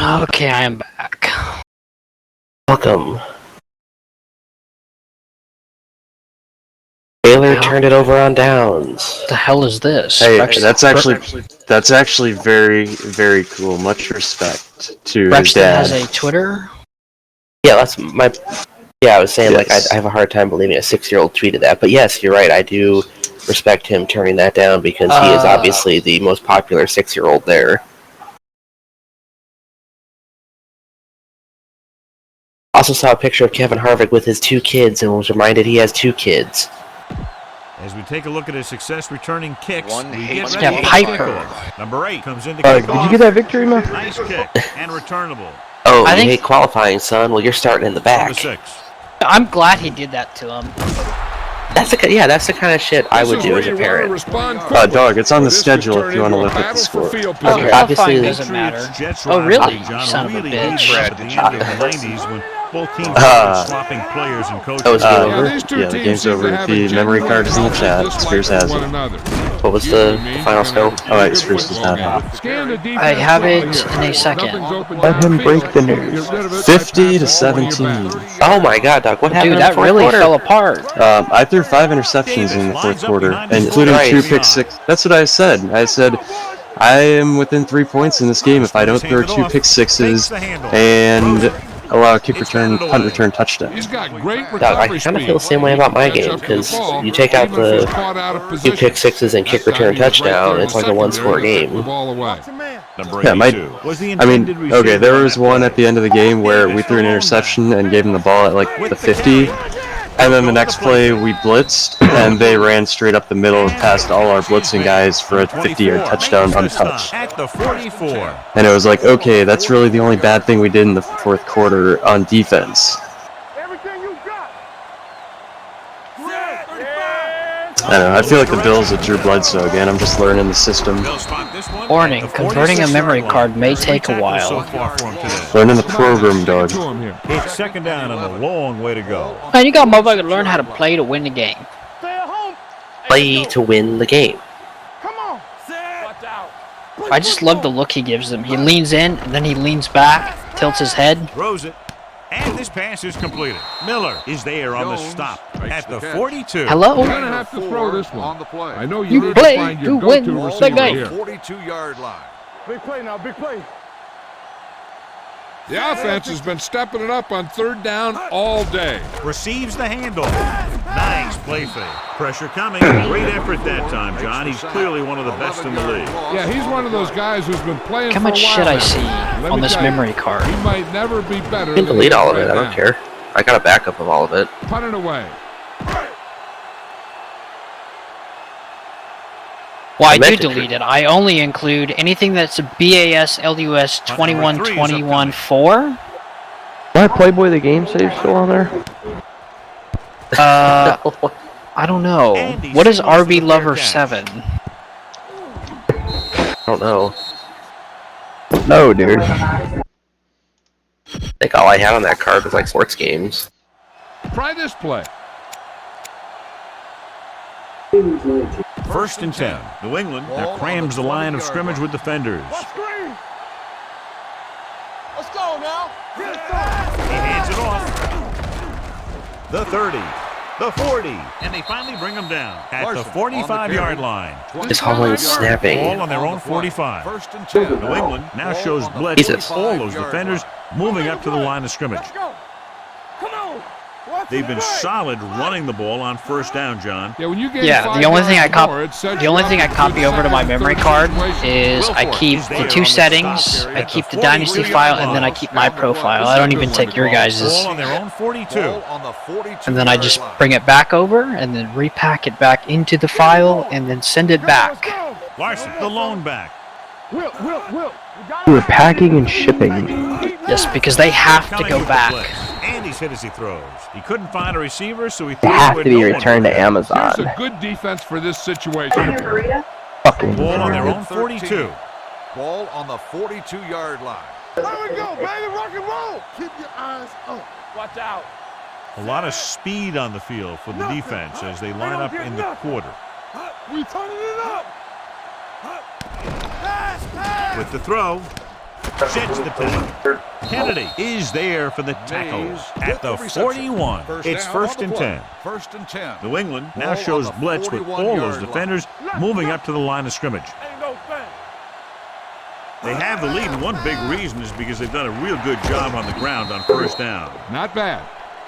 Okay, I am back. Welcome. Baylor turned it over on downs. What the hell is this? Hey, that's actually very, very cool. Much respect to his Braxton dad. has a Twitter. Yeah, that's my. Yeah, I was saying like Yes. I have a hard time believing a 6-year-old tweeted that, but yes, you're right. I do respect him turning that down because he is obviously the most popular 6-year-old there. Also saw a picture of Kevin Harvick with his 2 kids and was reminded he has 2 kids. As we take a look at his success returning kicks, we get Yeah, ready for Piper. kickoff. Number 8 comes in to kick Did off. you get that victory, man? Nice kick and returnable. Oh, I you think- hate qualifying, son? Well, you're starting in the Number back. 6. I'm glad he did that to him. That's the kind of shit I would do as a parent. Dog, it's on the schedule if you want to look at the score. Okay, Qualifying obviously- doesn't matter. Jets Oh, really? rivalry, John, Son of a really bitch. heated up at the end of the 90s when both teams started swapping players and coaches. Oh, it's game over? Yeah, the game's over. The memory card is in the chat. Spears has it. What was the final score? Oh, wait, Spears does not have it. I have it in a second. Let him break the news. 50-17. Oh my god, Doc, what happened Dude, in that the fourth really quarter? fell apart. I threw 5 interceptions in the fourth quarter, including 2 pick 6. That's what I said. I said, I am within 3 points in this game if I don't throw 2 pick 6s and allow a kick return, punt return touchdown. He's got great Doc, I recovery kind of speed. feel the same way about my game, because you take out the 2 pick 6s and kick return touchdown, it's like a 1-score game. Number Yeah, 82 was the I intended mean, okay, receiver there on was that one play. at the end of the game where we threw an interception and gave him the ball at like the 50. And then the next play, we blitzed, and they ran straight up the middle past all our blitzing guys for a 50-yard touchdown untouched. At the 44. And it was like, okay, that's really the only bad thing we did in the fourth quarter on defense. Everything you got. I don't know, I feel like the Bills at Drew Bledsoe again. I'm just learning the system. They'll spot this one Warning, at the converting a 46-yard memory line. card may Three take a tackles while. so far for him today. Learning the program, dog. It's second down and a long way to go. Man, you got motherfucker learn how to play to win the game. Stay at home. Play to win the game. Come on. Watch out. I just love the look he gives them. He leans in, and then he leans back, tilts his head. Throws it. And this pass is completed. Miller is there on the stop at the 42. Hello? You're gonna have to throw this on one. the play. I know You need play to find to your win go-to the receiver game. here. 42-yard line. Big play now. Big play. The offense has been stepping it up on 3rd down all day. Receives the handle. Nice play fake. Pressure coming. Great effort that time, John. He's clearly one of the best in the league. Yeah, he's one of those guys who's been playing How for a much while shit I now. see Let on me this tell you, memory card. He might never be better. You can than delete he is all of it, right I don't now. care. I got a backup of all of it. Punt it away. Well, I do meant to delete it. I only include anything that's a BAS LUS 21-21-4. Why Playboy the Game Save still on there? I don't know. What is RB Lover 7? I don't know. No, dude. I think all I had on that card was like sports games. Try this play. 1st and 10. New England now crams the line of scrimmage with defenders. Screen. Let's go now. Get it. He hands it off. The 30. The 40. And they finally bring him down at the 45-yard line. Is Holland snapping? Ball on their own 45. 1st and 10. New England now shows blitz Jesus. with all those defenders moving up to the line of scrimmage. Let's go. Come on. Watch They've been the play. solid running the ball on 1st down, John. Yeah, when you get Yeah, 5 the only thing I yards more, it sets the only you thing I up for copy good over to my second and memory third card situation. is I keep the 2 settings, I keep the Dynasty file, and then I keep my profile. I don't even take your guys's. Ball on their own 42. Ball on the 42 And then I just bring it back over, and then repack it back into the file, and then send it back. Larson, the lone back. Will. You were packing and shipping. Yes, because they have to Coming go with the back. blitz. And he's hit as he throws. He couldn't find a receiver, so he They threw it have where to be no one returned to was. Here's Amazon. a good defense for this situation. Fucking Ball on their retarded. own 42. Ball on the 42-yard line. There we go, baby. Rock and roll. Keep your eyes up. Watch out. A lot of speed on the field for the defense as they line up in the quarter. We turning it up. With the throw, Sets the tackle. Kennedy is there for the tackle at the 41. It's 1st and 10. 1st and 10. New England now shows blitz with all those defenders moving up to the line of scrimmage. They have the lead, and one big reason is because they've done a real good job on the ground on 1st down. Not bad.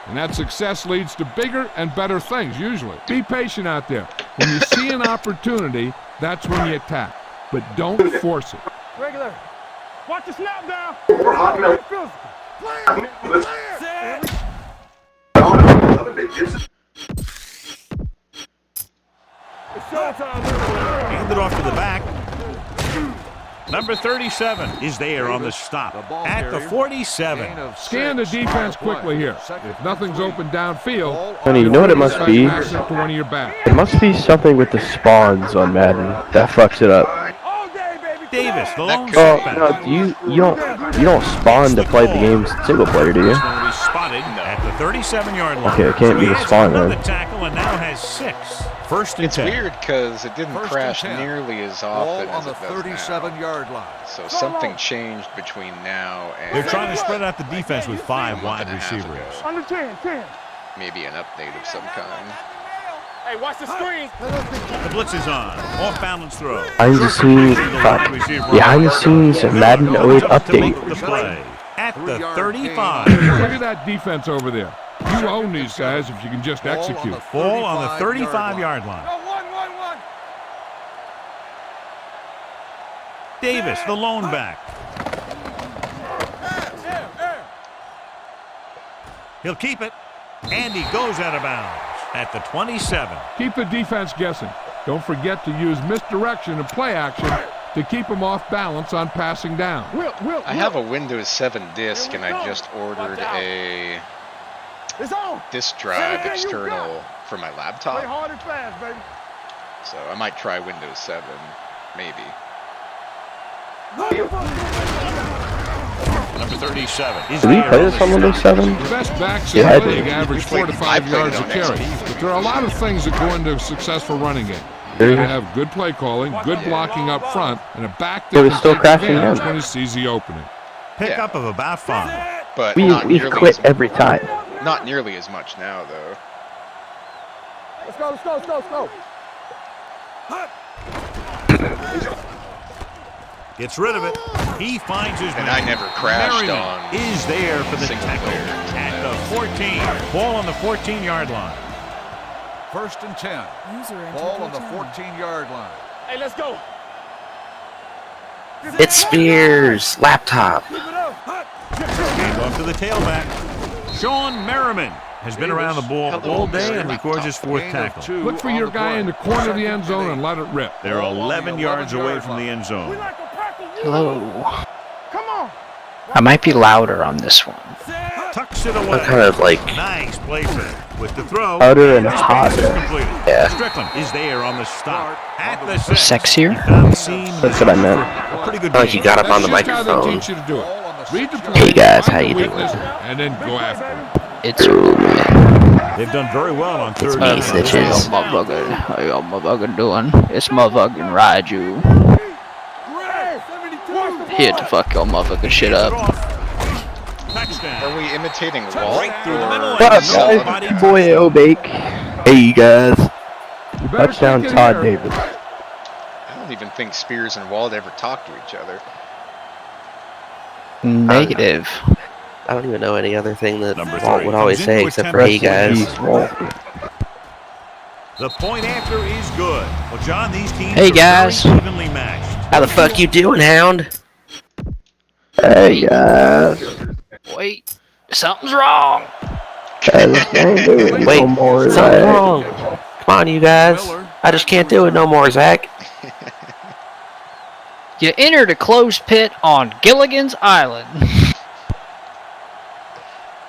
And that success leads to bigger and better things, usually. Be patient out there. When you see an opportunity, that's when you attack. But don't force it. Regular. Watch the snap down. Hand it off to the back. Number 37 is there on the stop at the 47. Scan the defense quickly here. If nothing's open downfield, Honey, you know what it must be? pass it to one of your backs. It must be something with the spawns on Madden that fucks it up. Davis, the lone Oh setback. no, you don't spawn to play the game single player, do you? Going to be spotted at the 37-yard line. Okay, it can't be the spawn then. then. The tackle and now has 6. 1st and It's 10. weird because it didn't 1st and crash 10. nearly as Ball often on as the it does now. 37-yard line. So something changed between now and They're trying to spread out the defense with 5 wide month and a half receivers. ago. Under 10. Maybe an update of some kind. Hey, watch the screen. The blitz is on. Off balance throw. Behind the scenes Madden 08 update. The play at the 35. Look at that defense over there. You own these guys if you can just execute. Ball on the 35-yard line. One. Davis, the lone back. He'll keep it, and he goes out of bounds at the 27. Keep the defense guessing. Don't forget to use misdirection and play action to keep them off balance on passing down. I have a Windows 7 disk and I just ordered a disk drive external for my Play laptop. hard and fast, baby. So I might try Windows 7, maybe. Number 37. Did we play this on Windows 7? The best backs Yeah, in I the league did. average 4 to 5 yards a carry. But there are a lot of things that go into a successful running game. You gotta have good play calling, good blocking up front, and a back that It was can still take crashing advantage in. when he sees the opening. Pickup of about 5. But We've nearly quit as, every time. not nearly as much now, though. Let's go. Gets rid of it. He finds his And man. I never crashed Merriman on is there for the single tackle player. at the 14. Ball on the 14-yard line. 1st and 10. Ball on the 14-yard line. Hey, let's go. It's Spears. Laptop. Hand off to the tailback. Sean Merriman has been around the ball all day and records his 4th tackle. Look for your guy in the corner of the end zone and let it rip. They're 11 yards away from the end zone. Hello. Come on. I might be louder on this one. Tucks it away. I'm kind of like Nice placement. With the throw. Louder and his pass is hotter. completed. Yeah. Strickland is there on the stop. At the 6. Sexier? That's what I meant. A pretty good like you got up on the That's just how they microphone. teach you to do it. Read the play, Hey guys, find how the you doing? weakness, and then go after it. It's They've done very well on 3rd me, down. snitches. How y'all motherfucking doing? It's motherfucking Raiju. Here to fuck your motherfucking shit up. Touchdown. Are we imitating Walt? Right through the middle. or- What up, Somebody- guys? Boy, Obake. Hey, you guys. You better Touchdown, stick it Todd here. Davis. I don't even think Spears and Walt ever talked to each other. Negative. I don't even know any other thing that Number Walt 3 would always comes say into except a for "Hey temporary guys." Jeez, Walt. The point after is good. Well, John, these teams Hey, are guys. very evenly matched. How the fuck you doing, Hound? Hey, guys. Wait, something's wrong. Guys, I ain't doing Wait, no more of something that. wrong. Come on, you guys. I just can't do it no more, Zach. You entered a closed pit on Gilligan's Island.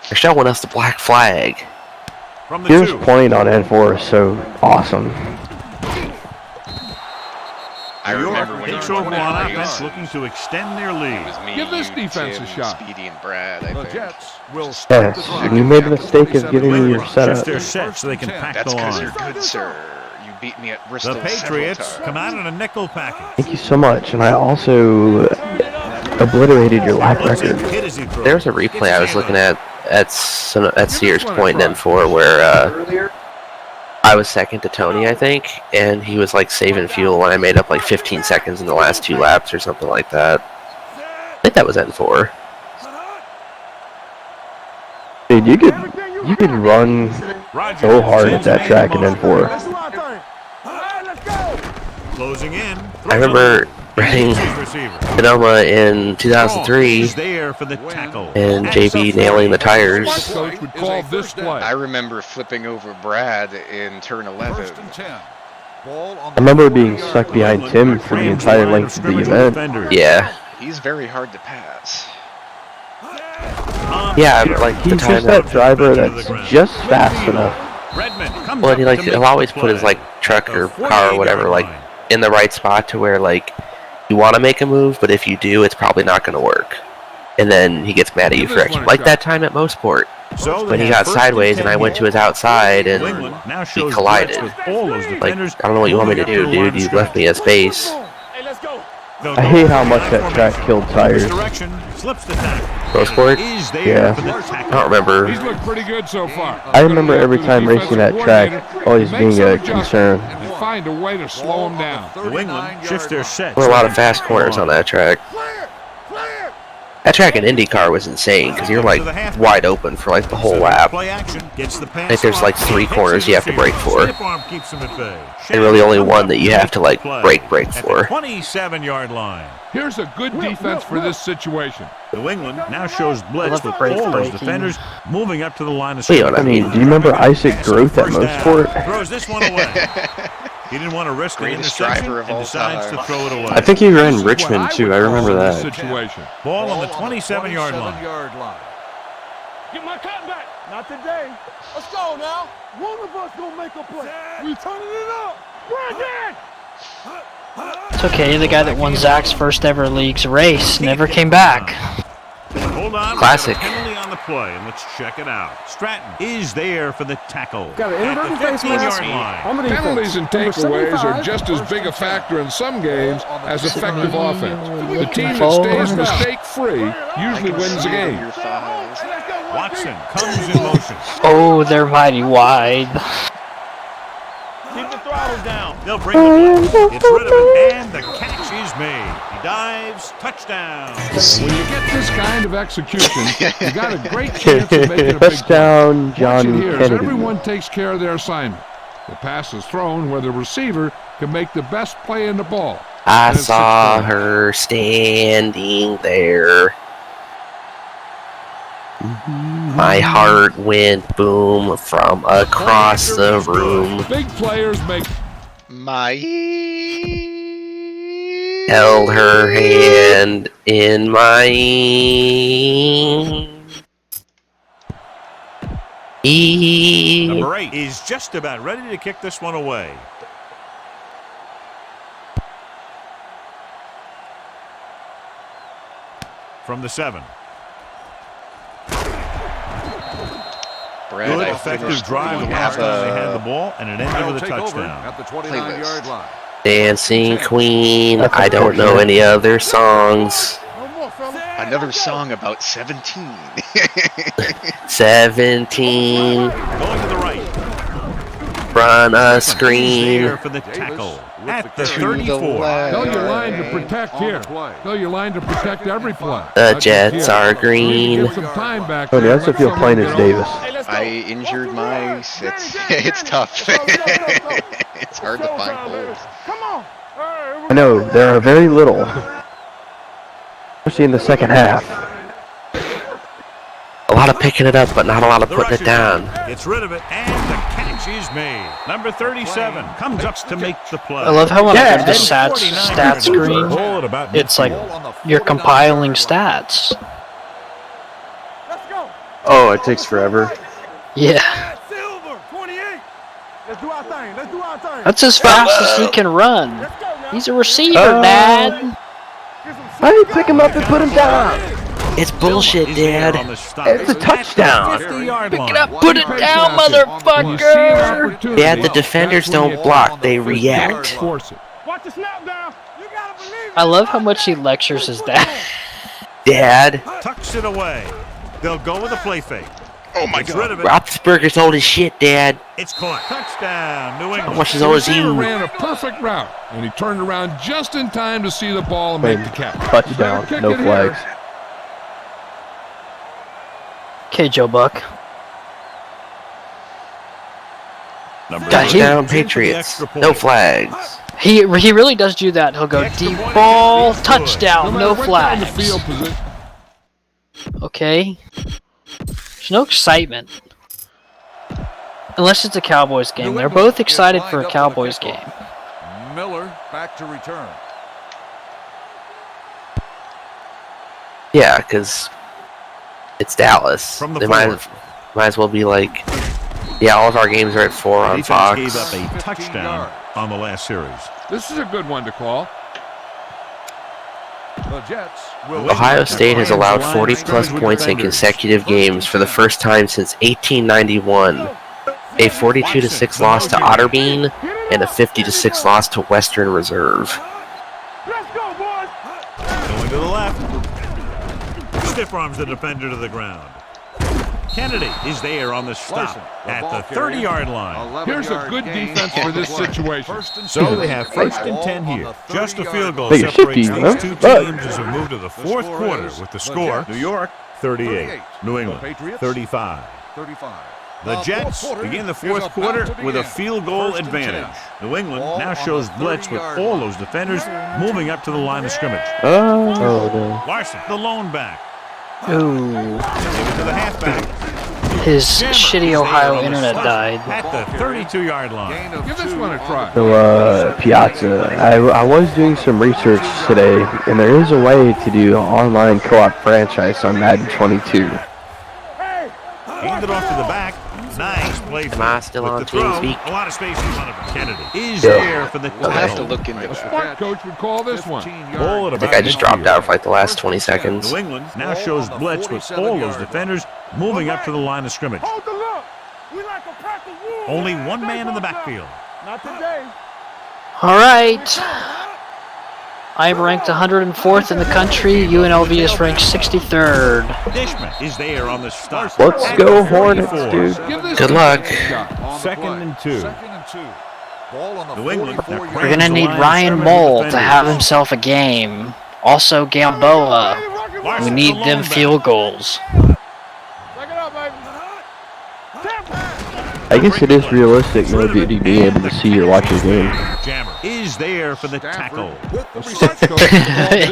They're showing us the black flag. From the His 2. point on N4 is so awesome. I New York remember when takes you were over playing on the offense, Eagles. looking to extend their It lead. was me, Give this you, defense a Tim, shot. Speedy, and Brad, I The think. Jets will start the Yes, drive. and you made the mistake of giving me your Just setup. their set so they can pack That's the because line. you're good, sir. You beat me at Bristol The several Patriots times. come out in a nickel package. Thank you so much, and I also obliterated your lap record. There's a replay I was looking at Sears Point in N4 where I was second to Tony, I think, and he was like saving fuel when I made up like 15 seconds in the last 2 laps or something like that. I think that was N4. Dude, you could run so hard at that track in N4. Closing in. I remember running Sonoma in 2003 and JB nailing the tires. Coach would call this play. I remember flipping over Brad in turn 11. I remember being stuck behind Tim for the entire length of the event. Yeah. He's very hard to pass. Yeah, like He's just that driver that's just fast enough. Well, he'll always put his like truck or car or whatever like in the right spot to where like you want to make a move, but if you do, it's probably not going to work. And then he gets mad at you for it. Like that time at Mosport when he got sideways and I went to his outside and we collided. Like, I don't know what you want me to do, dude. You left me a space. I hate how much that track killed tires. Mosport? Yeah. I don't remember. He's looked pretty good so far. I remember every time racing that track always being a concern. And find a way to slow him down. New England shifts their set. There were a lot of fast corners on that track. That track in IndyCar was insane because you're like wide open for like the whole lap. Like there's like 3 corners you have to brake for. And really only one that you have to like brake for. 27-yard line. Here's a good defense for this situation. New England now shows blitz with all those defenders moving up to the line of You know what I scrimmage. mean? Do you remember Isaac Groth at Mosport? Throws this one away. He didn't want to risk an Greatest interception driver of and all decides time. to throw it away. I think he ran Richmond too. I remember that. Situation. Ball on the 27-yard line. Get my cut back. Not today. Let's go now. One of us gonna make a play. We turning it up. Brandon! It's okay, the guy that won Zach's first ever league's race never came back. Hold on. Classic. Penalty on the play, and let's check it out. Stratton is there for the tackle. Got an At the inadvertent face 15-yard mask. line. Penalties and takeaways are just as big a factor in some games as effective offense. The team that stays mistake-free usually wins the game. Your thighs. Watson comes in motion. Oh, they're mighty wide. Keep the throttle down. They'll bring the ball. It's rid of it, and the catch is made. He dives, touchdown. When you get this kind of execution, you got a great chance of making a big play. Touchdown, John Watch it here as Kennedy. everyone takes care of their assignment. The pass is thrown where the receiver can make the best play in the ball. I And it's saw 6-3. her standing there. My heart went boom from across the room. Big players make My. Held her hand in mine. Number 8 is just about ready to kick this one away. From the 7. Brad, Good, I effective finished drive the the last time they had the half ball, and it ended with a touchdown. At the Playlist. 29-yard line. Dancing Queen. That's I don't know any other songs. another song about 17. 17. Going to the right. Run a He's screen. there for the tackle at the To the 34. left. Tell your line to Okay. protect On the here. play. Tell your line to protect every play. The Not just Jets here. are We need to green. get some time back Tony, there. that's if Let you're someone playing as get Davis. I injured my. It's tough. It's hard to find holes. Come on. I know, there are very little. Especially in the second half. A lot of picking it up, but not a lot of putting it down. Gets rid of it, and the catch is made. Number 37 comes up to make the play. I love how when I go to the 49 stat screen, Ball at about it's like Ball on the you're 49-yard compiling line. stats. Let's go. Oh, it takes forever. Yeah, Silver, 28. Let's do our thing. Let's do our thing. that's as fast as he can run. Let's go now. He's a receiver, Dad. Get some Why did you pick him up and put him down? It's bullshit, is there Dad. on the stop. It's a touchdown. 50-yard Pick line. it up, put it down, When you see an motherfucker. opportunity, Dad, the defenders that's when don't you block, they attack. react. Force it. Watch the snap down. You gotta believe it. I love how much he lectures his dad. Dad. Tucks it away. They'll go with a play fake. Oh my God. Roethlisberger's old as shit, Dad. It's caught. Touchdown, New England. How much as old as He you? ran a perfect route, and he turned around just in time to see the ball and make the catch. Touchdown, no flags. Okay, Joe Buck. Touchdown, Patriots. No flags. He really does do that. He'll go deep ball, touchdown, no Down the flags. field position. Okay. There's no excitement. Unless it's a Cowboys game. They're both excited for a Cowboys game. Miller back to return. Yeah, because it's Dallas. From the They might as well be like, yeah, all of our games are at 4 on Defense Fox. gave up a touchdown on the last series. This is a good one to call. The Jets will Ohio State has allowed 40-plus points in consecutive games for the first time since 1891. A 42-6 loss to Otterbein and a 50-6 loss to Western Reserve. Let's go, boys. Going to the left. Stiff arms the defender to the ground. Kennedy is there on the stop at the 30-yard line. Here's a good defense for this situation. So they have first and 10 here. Just a field goal Take a separates shifty, these huh? two But- teams as we move to the fourth quarter with the score. New York 38, New England 35. 35. The Jets begin the fourth quarter with a field goal advantage. New England now shows blitz with all those defenders moving up to the line of scrimmage. Oh, no. Larson, the lone back. Ooh. Give it to the halfback. His shitty Ohio internet died. At the 32-yard line. Give this one a try. So, Piazza, I was doing some research today, and there is a way to do an online co-op franchise on Madden 22. Handed it off to the back. Nice play. Am I still With on the throw, TeamSpeak? a lot of space in front of him. Kennedy is Yeah. there for the We'll have to tackle. look into A that. smart coach would call this one. Ball at I think about I just dropped midfield. out for like the last 20 seconds. New England now shows blitz with all those defenders moving up to the line of scrimmage. Hold the look. We like a pack of wolves. Only one man in the backfield. Not today. All right. I'm ranked 104th in the country. UNLV is ranked 63rd. Dishman is there on the stop. Let's At go the Hornets, 34. dude. Give this Good guy luck. a shot. On the Second play. and 2. Second and 2. Ball on the New England. 44-yard We're going to need Ryan Mole to have himself a game. Also Gamboa. We need them field goals. Check it out, baby. I guess it is realistic, no duty, being able to see or watch your game. Jammer is there for the tackle. with the reception.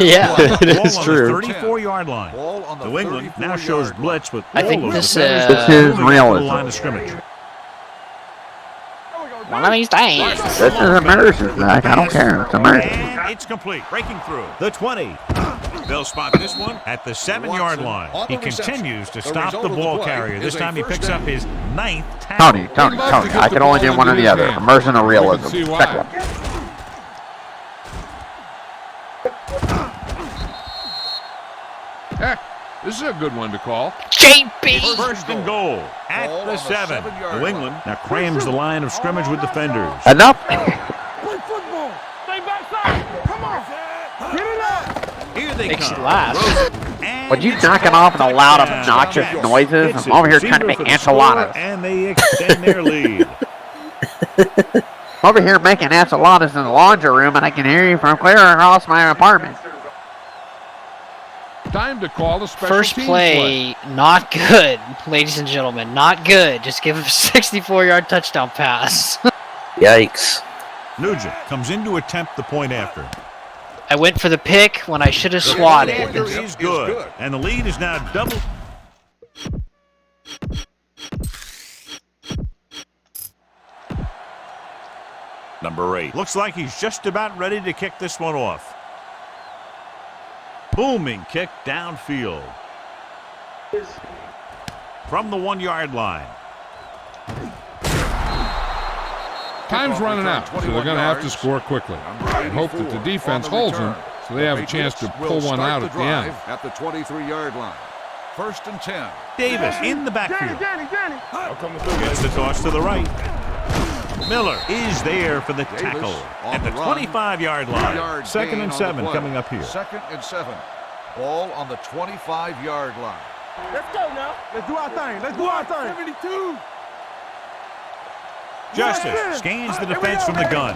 Yeah. It is Ball on true. the 34-yard line. Ball on the New England now shows 34-yard blitz with I all think those this, defenders This is moving up to the realism. line of scrimmage. One of these days. This is American, Zach. I don't care. It's American. And it's complete. Breaking through. The 20. They'll spot this one at the 7-yard line. He continues to stop the ball carrier. This time he picks up his 9th tackle. Tony, I can only do one or the other. Immersion or realism. Pick one. Heck, this is a good one to call. JP! First and goal at Ball the on the 7. 7-yard New England now crams the line of scrimmage with defenders. Enough. Play football. Stay backside. Come on. Get it up. Here they Makes come. you laugh. And Would you it's knock it off with the loud, touchdown. obnoxious Jets noises? hits I'm over here it. trying to make Seaver for the score, enchiladas. And they extend their lead. I'm over here making enchiladas in the laundry room, and I can hear you from clear across my apartment. Time to call the special First teams play, not good, ladies and gentlemen. Not good. Just give him a 64-yard touchdown pass. Yikes. Nugent comes in to attempt the point after. I went for the pick when I should have The swatted. after is good. And the lead is now double. Number 8. Looks like he's just about ready to kick this one off. Booming kick downfield. From the 1-yard line. Time's running out, so they're going to have to score quickly. And hope that the defense holds them, so they have a chance to pull one out at the end. At the 23-yard line. First and 10. Davis in the backfield. Danny. Gets the toss to the right. Miller is there for the tackle on at the the run. 25-yard 3-yard line. Second gain and on 7 the play. coming up here. Second and 7. Ball on the 25-yard line. Let's go now. Let's do our thing. Let's do our thing. 72. Justice scans the defense from the gun.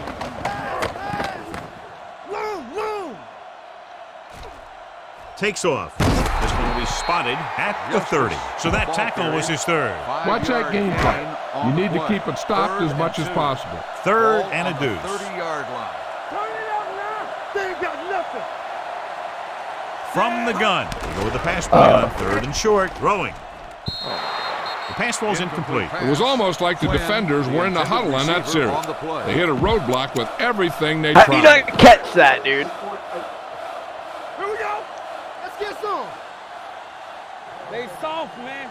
Takes off. This one will be spotted at the 30. So that tackle was his third. Watch that game plan. You need to keep it stopped as much as possible. Third and a deuce. 30-yard line. Turn it up now. They ain't got nothing. From the gun. They go with the pass play on third and short. Throwing. The pass falls incomplete. It was almost like the defenders were in the huddle on that series. They hit a roadblock with everything they tried. How do you not catch that, dude? Here we go. Let's get some. They soft, man.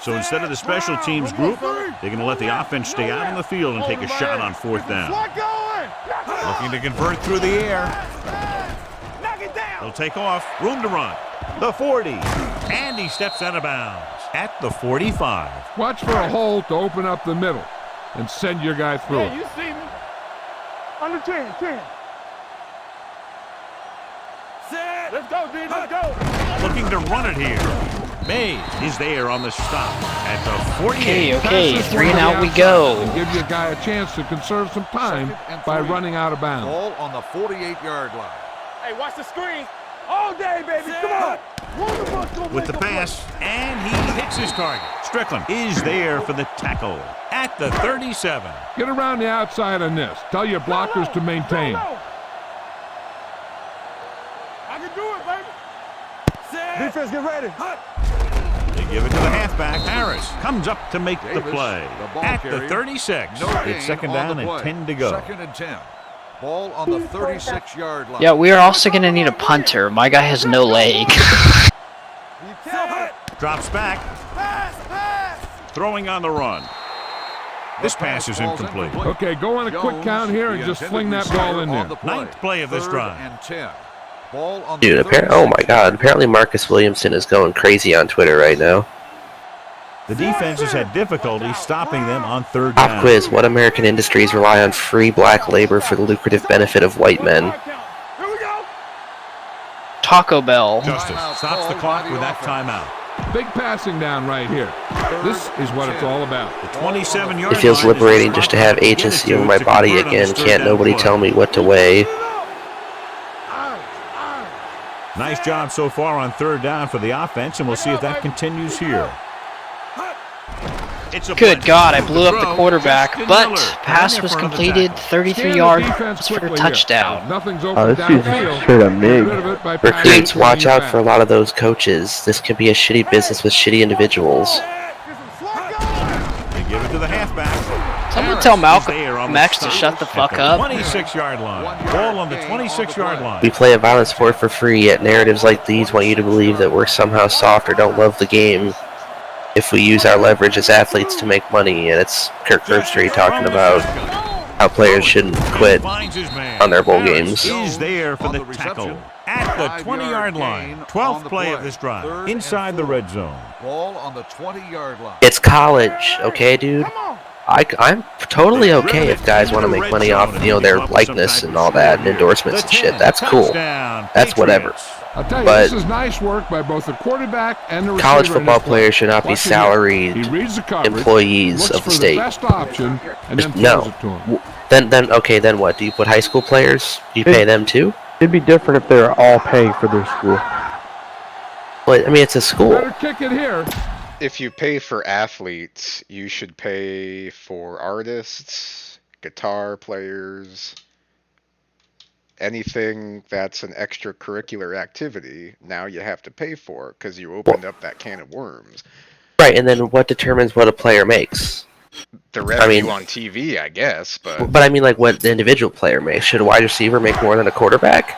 So instead of the special teams group, they're going to let the offense stay out on the field and take a shot on fourth down. Looking to convert through the air. They'll take off. Room to run. The 40. And he steps out of bounds at the 45. Watch for a hole to open up the middle and send your guy through Yeah, it. you see me. Under 10, 10. Set. Let's go, D. Let's go. Looking to run it here. Mays is there on the stop at the 48. Okay, 3 and out we go. And give your guy a chance to conserve some time by running out of bounds. Ball on the 48-yard line. Hey, watch the screen. All day, baby. Come on. With the pass, and he hits his target. Strickland is there for the tackle at the 37. Get around the outside on this. Tell your blockers to maintain. I can do it, baby. Set. Defense, get ready. They give it to the halfback. Harris comes up to make the play at the 36. It's second down and 10 to go. Second and 10. Ball on the 36-yard line. Yeah, we are also going to need a punter. My guy has no leg. Drops back. Throwing on the run. This pass is incomplete. Okay, go on a quick count here and just fling that ball in there. Ninth play of this drive. And 10. Ball on Dude, oh my God! Apparently Marcus Williamson is going crazy on Twitter right now. The defense has had difficulty stopping them on third Pop down. quiz: what American industries rely on free black labor for the lucrative benefit of white men? Here we go. Taco Bell. Justice stops the clock with that timeout. Big passing down right here. This is what it's all about. The 27-yard It feels line is liberating just to have agency over my body again. Can't nobody tell me what to weigh. Nice job so far on third down for the offense, and we'll see if that continues here. It's a Good God, I blew up the throw. quarterback, Justin but Miller pass in was front of the completed, tackle. 33 yards for a touchdown. Nothing's Oh, open this dude's downfield. straight up Get mig. rid of it by Recruits, passing watch running out back. for a lot of those coaches. This could be a shitty business with shitty individuals. They give it to the halfback. Someone tell Harris is there on Malcolm the X to stop shut the at fuck the up. 26-yard line. Ball on the 26-yard line. We play a violent sport for free, yet narratives like these want you to believe that we're somehow soft or don't love the game if we use our leverage as athletes to make money. And it's Kirk Herbstreit talking about how players shouldn't quit on their bowl games. Is there for the tackle at the 20-yard line. 12th play of this drive inside the red zone. Ball on the 20-yard line. It's college, okay, dude? I'm totally okay if guys want to make money off, their likeness and all that, and endorsements and shit. That's cool. That's whatever. I'll tell you, But this is nice work by both the quarterback and the receiver. college in football this play. players should not be Watch him. salaried He reads the coverage, employees looks of the for state. best option, and then No. throws it to him. Then okay, then what? Do you put high school players? Do you pay them too? It'd be different if they were all paying for their school. But I mean, it's a school. Better kick it here. If you pay for athletes, you should pay for artists, guitar players, anything that's an extracurricular activity. Now you have to pay for it because you opened up that can of worms. Right, and then what determines what a player makes? The revenue mean- on TV, I guess, but But I mean, like, what the individual player makes. Should a wide receiver make more than a quarterback?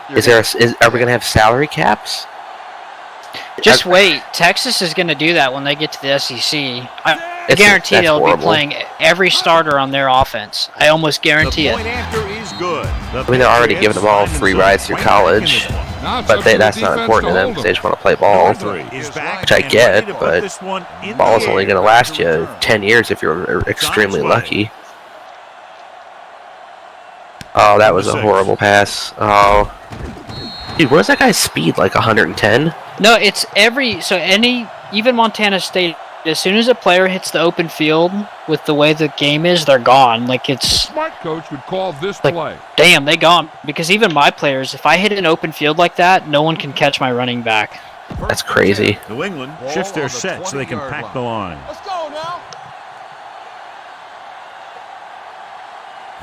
you're Are we gonna have salary caps? Just wait. Texas is going to do that when they get to the SEC. I That's guarantee they'll horrible. be playing every starter on their offense. I almost guarantee The it. point after is good. I mean, they're already giving them all free rides through college, Now it's but up to the that's not defense important to them hold because they just want to play ball. Is back Which I and get, ready to put but this one in Ball's the only air. gonna last you 10 years if you're extremely lucky. Oh, that was a horrible pass. Oh, Dude, where's that guy's speed? Like 110? No, it's even Montana State, as soon as a player hits the open field with the way the game is, they're gone. Like, it's... Smart coach would call this like, play. Damn, they gone. Because even my players, if I hit an open field like that, no one can catch my running back. That's crazy. New England shifts their set so they can pack the line. Let's go now.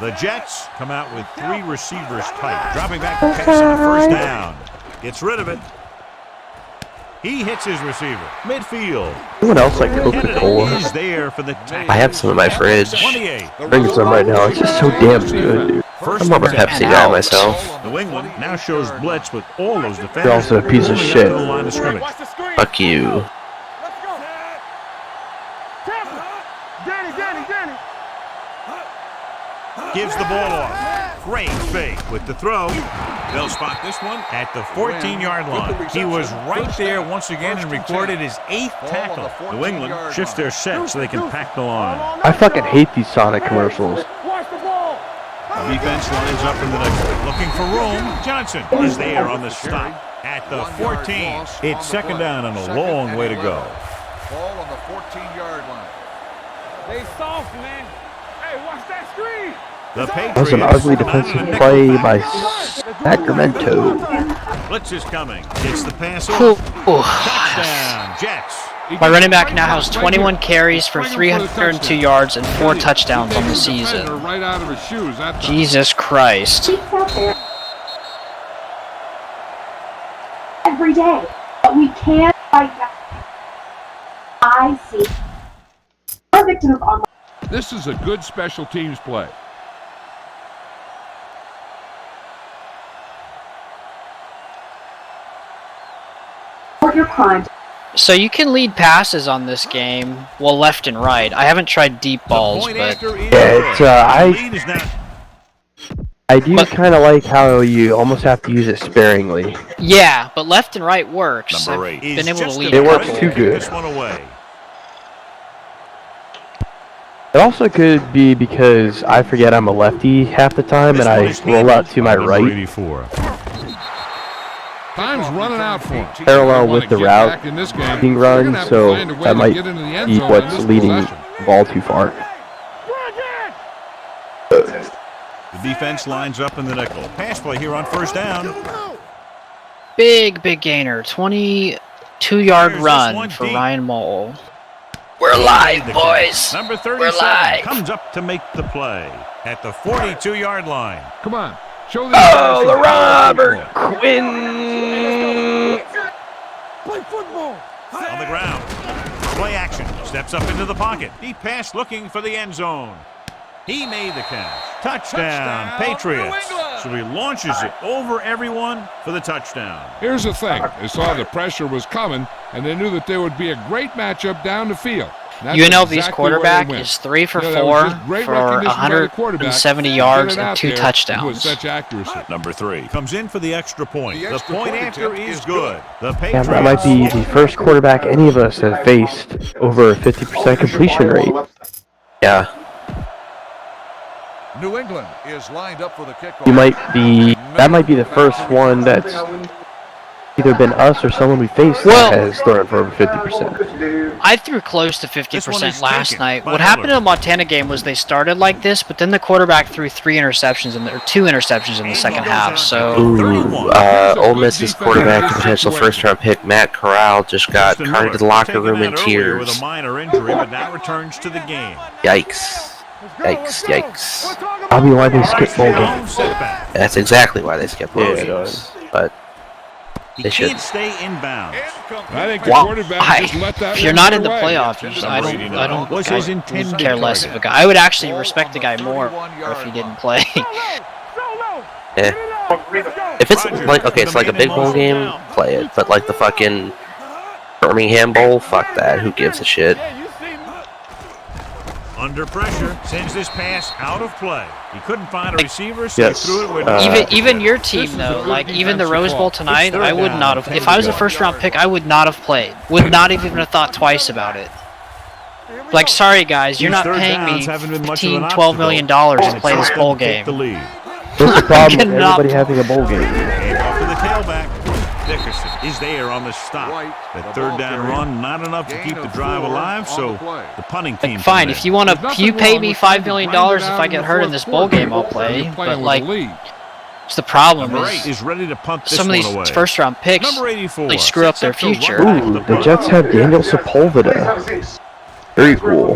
The Jets come out with 3 receivers tight, dropping back to pass on a first down. Gets rid of it. He hits his receiver. Midfield. Anyone else like Coca-Cola? Is there for the tackle. I have some in my fridge. 28. Drinking some right now. It's just so damn good, dude. I'm more of a Pepsi guy myself. New England now shows blitz with all those defenders. You're also a piece of shit. To the line of scrimmage. Fuck you. Let's go. Danny. Gives the ball off. Great fake with the throw. They'll spot this one at the 14-yard line. He was right there once again and recorded his 8th tackle. New England shifts their set so they can pack the line. I fucking hate these Sonic commercials. Watch the ball. The defense lines up in the next. Looking for room. Johnson is there on the stop at the 14. It's second down and a long way to go. Ball on the 14-yard line. They soft, man. Hey, watch that screen. The That was an Patriots ugly come out in defensive a nickel play by back. Sacramento. Blitz is coming. Gets the pass off. Touchdown, Jets. My running back now has 21 carries for 302 yards and 4 touchdowns on the season. Right out of his shoes. Jesus Christ. Every day, but we can't fight back. I see. I'm a victim of online. This is a good special teams play. Your crimes. So you can lead passes on this game, well, left and right. I haven't tried deep balls, but Yeah, it's I do kind of like how you almost have to use it sparingly. yeah, but left and right works. Number I've 8 been able to lead. It a works couple. too good. This one away. It also could be because I forget I'm a lefty half the time and I roll out to my right. 84. Time's running out for him. Parallel with the route being run, so that might be what's leading the ball too far. The defense lines up in the nickel. Pass play here on first down. Big gainer. 22-yard run for Ryan Mole. We're live, boys. Number 37 We're live. comes up to make the play at the 42-yard line. Come on. Show these Oh, guys the some Robert football. Quinn! Play football. On the ground. Play action. Steps up into the pocket. Deep pass looking for the end zone. He made the catch. Touchdown, Patriots. So he launches it over everyone for the touchdown. Here's the thing. They saw the pressure was coming, and they knew that there would be a great matchup down the field. That's UNLV's exactly quarterback where they went. is 3 for You know, that was 4 just great for recognition by the quarterback 170 to yards get it and out 2 there with touchdowns. such accuracy. Number 3 comes in for the extra point. The The extra point point after attempt is is good. The Yeah, Patriots. that might be the first quarterback any of us have faced over a 50% completion rate. Yeah. New England is lined up for the kickoff. That might be the first one that's either been us or someone we faced Well- that has thrown for over 50%. I threw close to This one 50% is last taken night. by What happened in Miller. the Montana game was they started like this, but then the quarterback threw 2 interceptions in the second half. So Ooh, Ole Miss's quarterback and potential first-round pick Matt Corral just got Justin carted Miller to the locker taken room in out earlier with tears. a minor injury, but now returns to the game. Yikes. Yikes. Probably why they skip bowl games. Setback. That's exactly why they skip bowl Yeah, it games. But He they should. can't stay inbounds. I think the Wow. quarterback just let that if you're one not get in the away. playoff, I don't Was his intended care less of a target. guy. I would actually respect the guy more if he didn't play. Eh. If it's like, okay, it's like a big bowl game, play it. But like the fucking Birmingham Bowl, fuck that. Who gives a shit? Under pressure, sends this pass out of play. He couldn't find a receiver, so Yes. he threw it with Even your team though, like even the Rose Bowl tonight, third I would down. not have. If I was a first round pick, I would not have played. Would not have even have thought twice about it. Like, sorry guys, you're These not third paying me downs haven't been much of an 15, $12 million obstacle, to and play it's this helped bowl them take game. the lead. What's the problem with cannot- everybody having a bowl game? And off to the tailback. Dickerson is there on the stop. That third down run, not enough to keep the drive alive, so the punting team. Fine, if you want to, if you pay me $5 million if I get hurt in this bowl game, I'll play. But like, it's the problem is ready to punt this some of these first-round picks they screw up their future. Ooh, the Jets have Daniel Sepulveda. Very cool.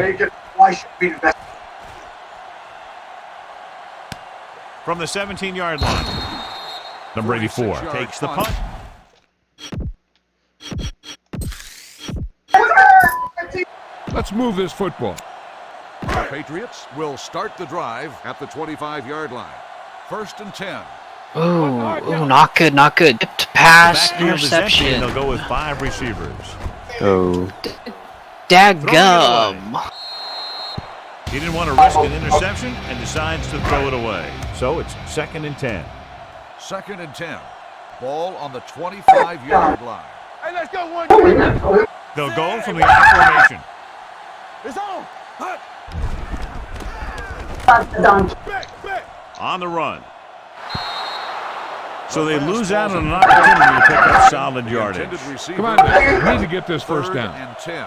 From the 17-yard line, number 84 takes the punt. Let's move this football. The Patriots will start the drive at the 25-yard line. 1st and 10. Ooh, not good, not good. Tipped pass, interception. They'll go with 5 receivers. Oh. Dadgum. He didn't want to risk an interception and decides to throw it away. So it's 2nd and 10. 2nd and 10. Ball on the 25-yard line. Hey, let's go 1. They'll go from the I formation. It's on. On the run. So they lose out on an opportunity to pick up solid yardage. Come on, man. We need to get this first 3rd down. and 10.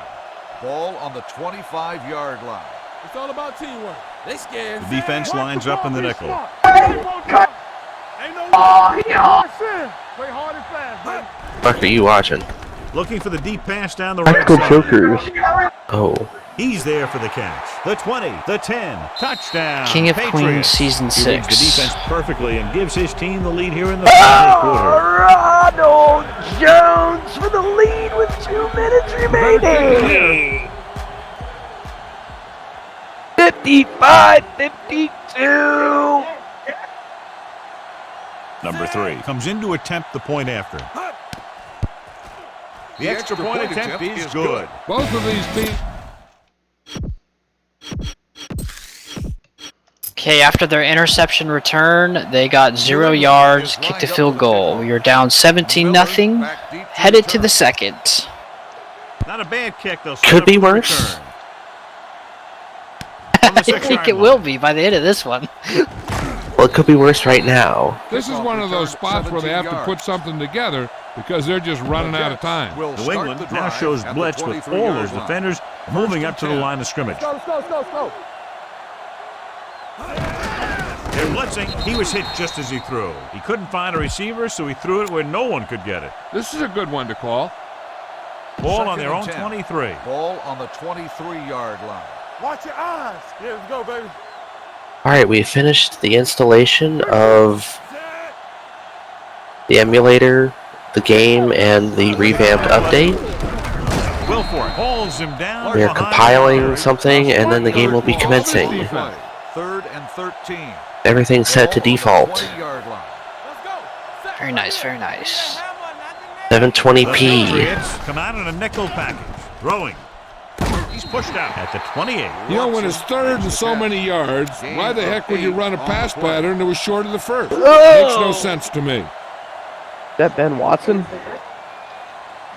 Ball on the 25-yard line. It's all about teamwork. They scared. The defense lines up in the nickel. Ain't no Play hard and fast, baby. What are you watching? Looking for the deep pass down the right Practical side. Jokers. Oh. He's there for the catch. The 20, the 10, touchdown. King of Patriots. Queens Season He reads 6. the defense perfectly and gives his team the lead here in the final quarter. Ronald Jones for the lead with 2 minutes remaining. 55-52. Number 3 comes in to attempt the point after. The extra point attempt is good. Both of these teams. Okay, after their interception return, they got 0 yards, kicked a field goal. You're down 17-0, headed to the second. Not a bad kick, though. Could be worse. I think it will be by the end of this one. Well, it could be worse right now. This is one of those spots where they have to put something together because they're just running out of time. New England now shows blitz with all those defenders moving up to the line of scrimmage. Let's go. They're blitzing. He was hit just as he threw. He couldn't find a receiver, so he threw it where no one could get it. This is a good one to call. Ball on their own 23. Ball on the 23-yard line. Watch your eyes. Yeah, let's go, baby. Alright, we finished the installation of the emulator, the game, and the revamped update. Wilford holds him down. We are compiling something, and then the game will be commencing. 3rd and 13. Everything's set to default. Very nice, very nice. 720p. Patriots come out in a nickel package. Throwing. He's pushed out at the 28. You know, when it's 3rd and so many yards, why the heck would you run a pass pattern that was short of the first? Makes no sense to me. Is that Ben Watson?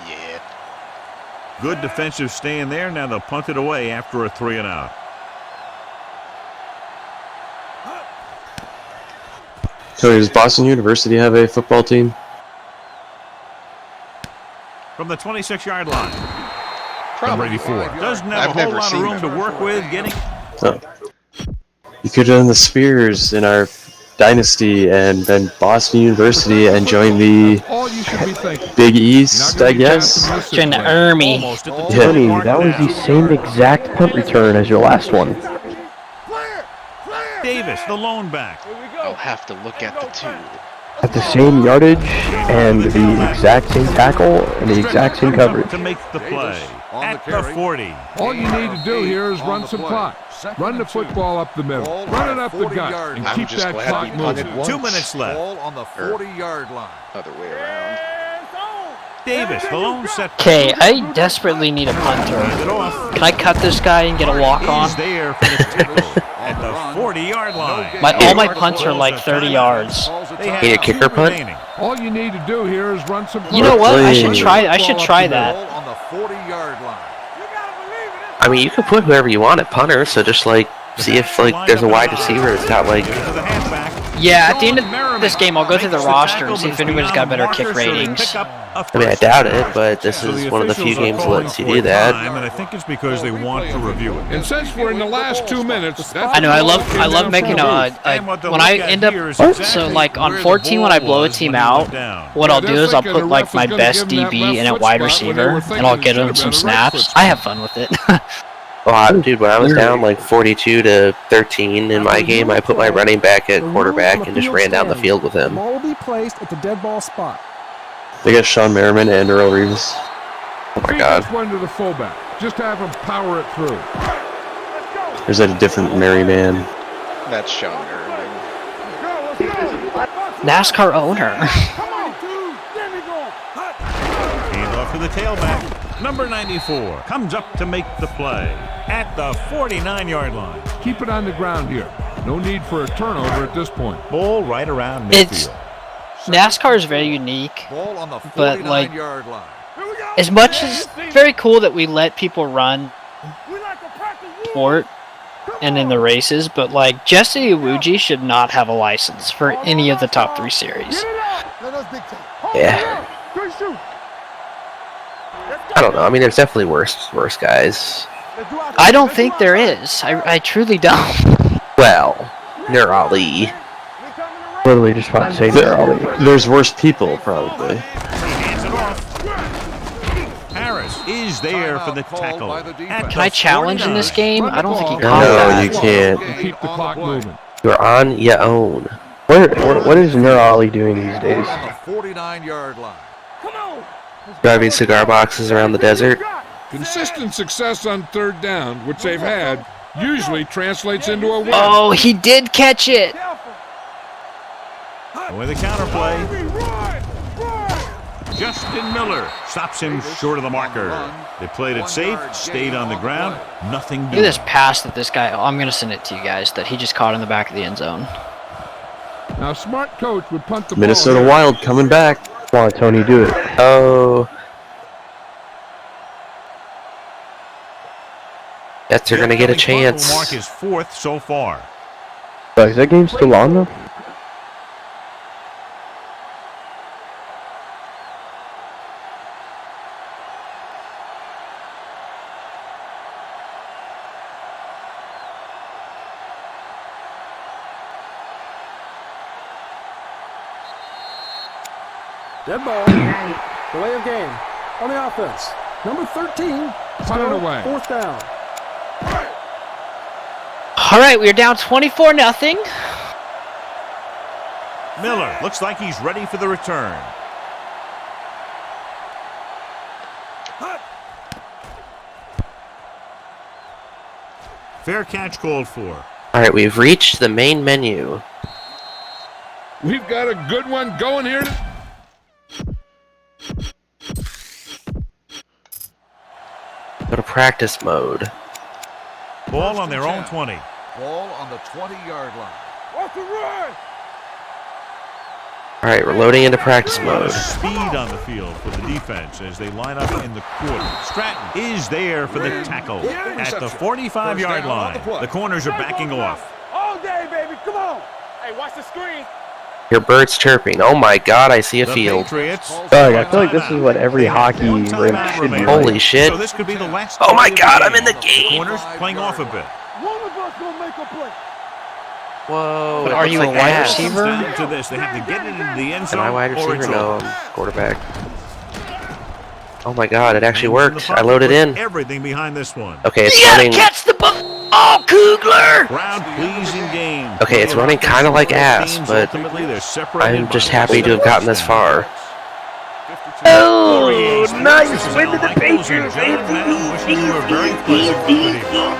Yeah. Good defensive stand there. Now they'll punt it away after a 3 and out. So does Boston University have a football team? From the 26-yard line. Probably. Number 84. Doesn't have a whole lot of room to work with. Getting. Oh. You could have done the Spears in our dynasty and then Boston University and join the Big East, I guess. Jen Army. Tony, that was the same exact punt return as your last one. Davis, the lone back. I'll have to look at the 2. At the same yardage and the exact same tackle and the exact same coverage. To make the play at the 40. All you need to do here is run some clock. Run the football up the middle. Run it up the gut and keep that clock moving. 2 minutes left. Ball on the 40-yard line. Other way around. Davis, the lone set. Okay, I desperately need a punter. Can I cut this guy and get a walk on? He's there for the tackle at the 40-yard line. All my punts are like 30 yards. Need a kicker punt? All you need to do here is run some clock. You know what? I should try that. On the 40-yard line. I mean, you can put whoever you want at punter, so just like see if like there's a wide receiver that's got like Yeah, at the end of this game, I'll go through the roster and see if anybody's got better kick ratings. I mean, I doubt it, but this is one of the few games that lets you do that. And I think it's because they want to review it. And since we're in the last 2 minutes, I know, I love making when I end up, so like on 14 when I blow a team out, what I'll do is I'll put like my best DB in at wide receiver, and I'll get him some snaps. I have fun with it. Oh, dude, when I was down like 42-13 in my game, I put my running back at quarterback and just ran down the field with him. Ball will be placed at the dead ball spot. They got Sean Merriman and Earl Reeves. Oh my God. One to the fullback. Just have him power it through. There's a different Merriman. That's Sean Merriman. NASCAR owner. Hand off to the tailback. Number 94 comes up to make the play at the 49-yard line. Keep it on the ground here. No need for a turnover at this point. Ball right around midfield. NASCAR is very unique, Ball on the but like, 49-yard line. as much as it's very cool that we let people run sport and in the races, but like Jesse Iwuji should not have a license for any of the top 3 series. Yeah. I don't know. I mean, there's definitely worse guys. I don't think there is. I truly don't. Well, Nur Ali. Literally just about to say Nur Ali. There's worse people, probably. Hands it off. Harris is there for the tackle. Can I challenge in this game? I don't think he caught No, that. you can't. Keep the clock moving. You're on your own. What is Nur Ali doing these days? On the 49-yard line. Driving cigar boxes around the desert. Consistent success on 3rd down, which they've had, usually translates into a win. Oh, he did catch it. With a counterplay. Justin Miller stops him short of the marker. They played it safe, stayed on the ground, nothing Look at doing. this pass that this guy, I'm going to send it to you guys, that he just caught in the back of the end zone. Now, a smart coach would punt the Minnesota ball. Wild coming back. Come on, Tony, do it. Oh. Jets are going to get a chance. Mark is 4th so far. Is that game still on though? Dead ball. Delay of game. On the offense. Number 13. Punt it away. 4th down. All right, we're down 24-0. Miller looks like he's ready for the return. Fair catch called for. All right, we've reached the main menu. We've got a good one going here. Go to practice mode. Ball on their own 20. Ball on the 20-yard line. All right, we're loading into practice A lot mode. of speed on the field for the defense as they line up in the quarter. Stratton is there for the tackle at the 45-yard line. The corners are backing off. All day, baby. Come on. Hey, watch the screen. Your birds chirping. Oh my God, I see a field. Patriots. Dog, I feel like this is what every hockey rink should be. Holy shit. So this could be the last. Oh my play of God, I'm in the The game. corners playing off a bit. One of us gonna make a play. Whoa. But it are looks you a like wide ass. receiver? Down to this, they have to get it into the end Am I zone wide or it's receiver? No, over. I'm quarterback. Oh my God, it actually worked. I loaded in. Everything behind this one. Okay, it's You gotta running. catch the ball. Oh, Kugler! Crowd pleasing game. Okay, it's running kinda like ass, but Ultimately, they're separated I'm just by happy to have gotten this far. Oh, nice win to the Patriots, wishing you a very pleasant good evening.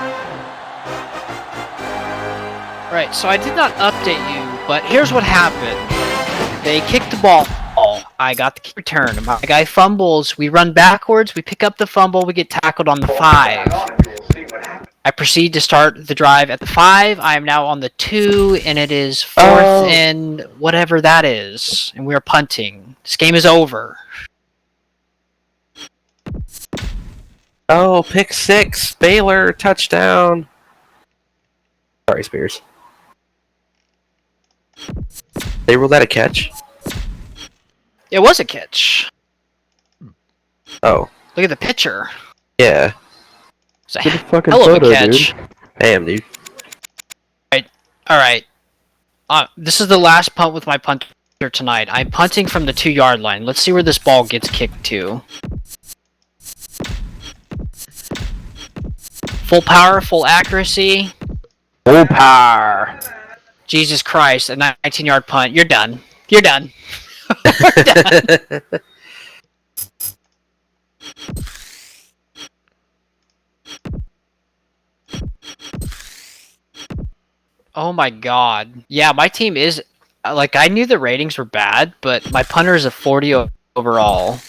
Right, so I did not update you, but here's what happened. They kicked the ball. I got the kick return. My guy fumbles. We run backwards. We pick up the fumble. We get tackled on the 5. I proceed to start the drive at the 5. I am now on the 2, and it is 4th and whatever that is. And we are punting. This game is over. Oh, pick 6. Baylor, touchdown. Sorry, Spears. They ruled that a catch? It was a catch. Oh. Look at the pitcher. Yeah. It's a Get a fucking hell of photo, a catch. dude. Damn, dude. Alright. This is the last punt with my punter tonight. I'm punting from the 2-yard line. Let's see where this ball gets kicked to. Full power, full accuracy. Full power. Jesus Christ, a 19-yard punt. You're done. You're done. We're done. Oh my god. Yeah, my team is... Like, I knew the ratings were bad, but my punter is a 40 overall.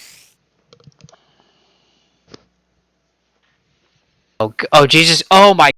Oh, Jesus. Oh my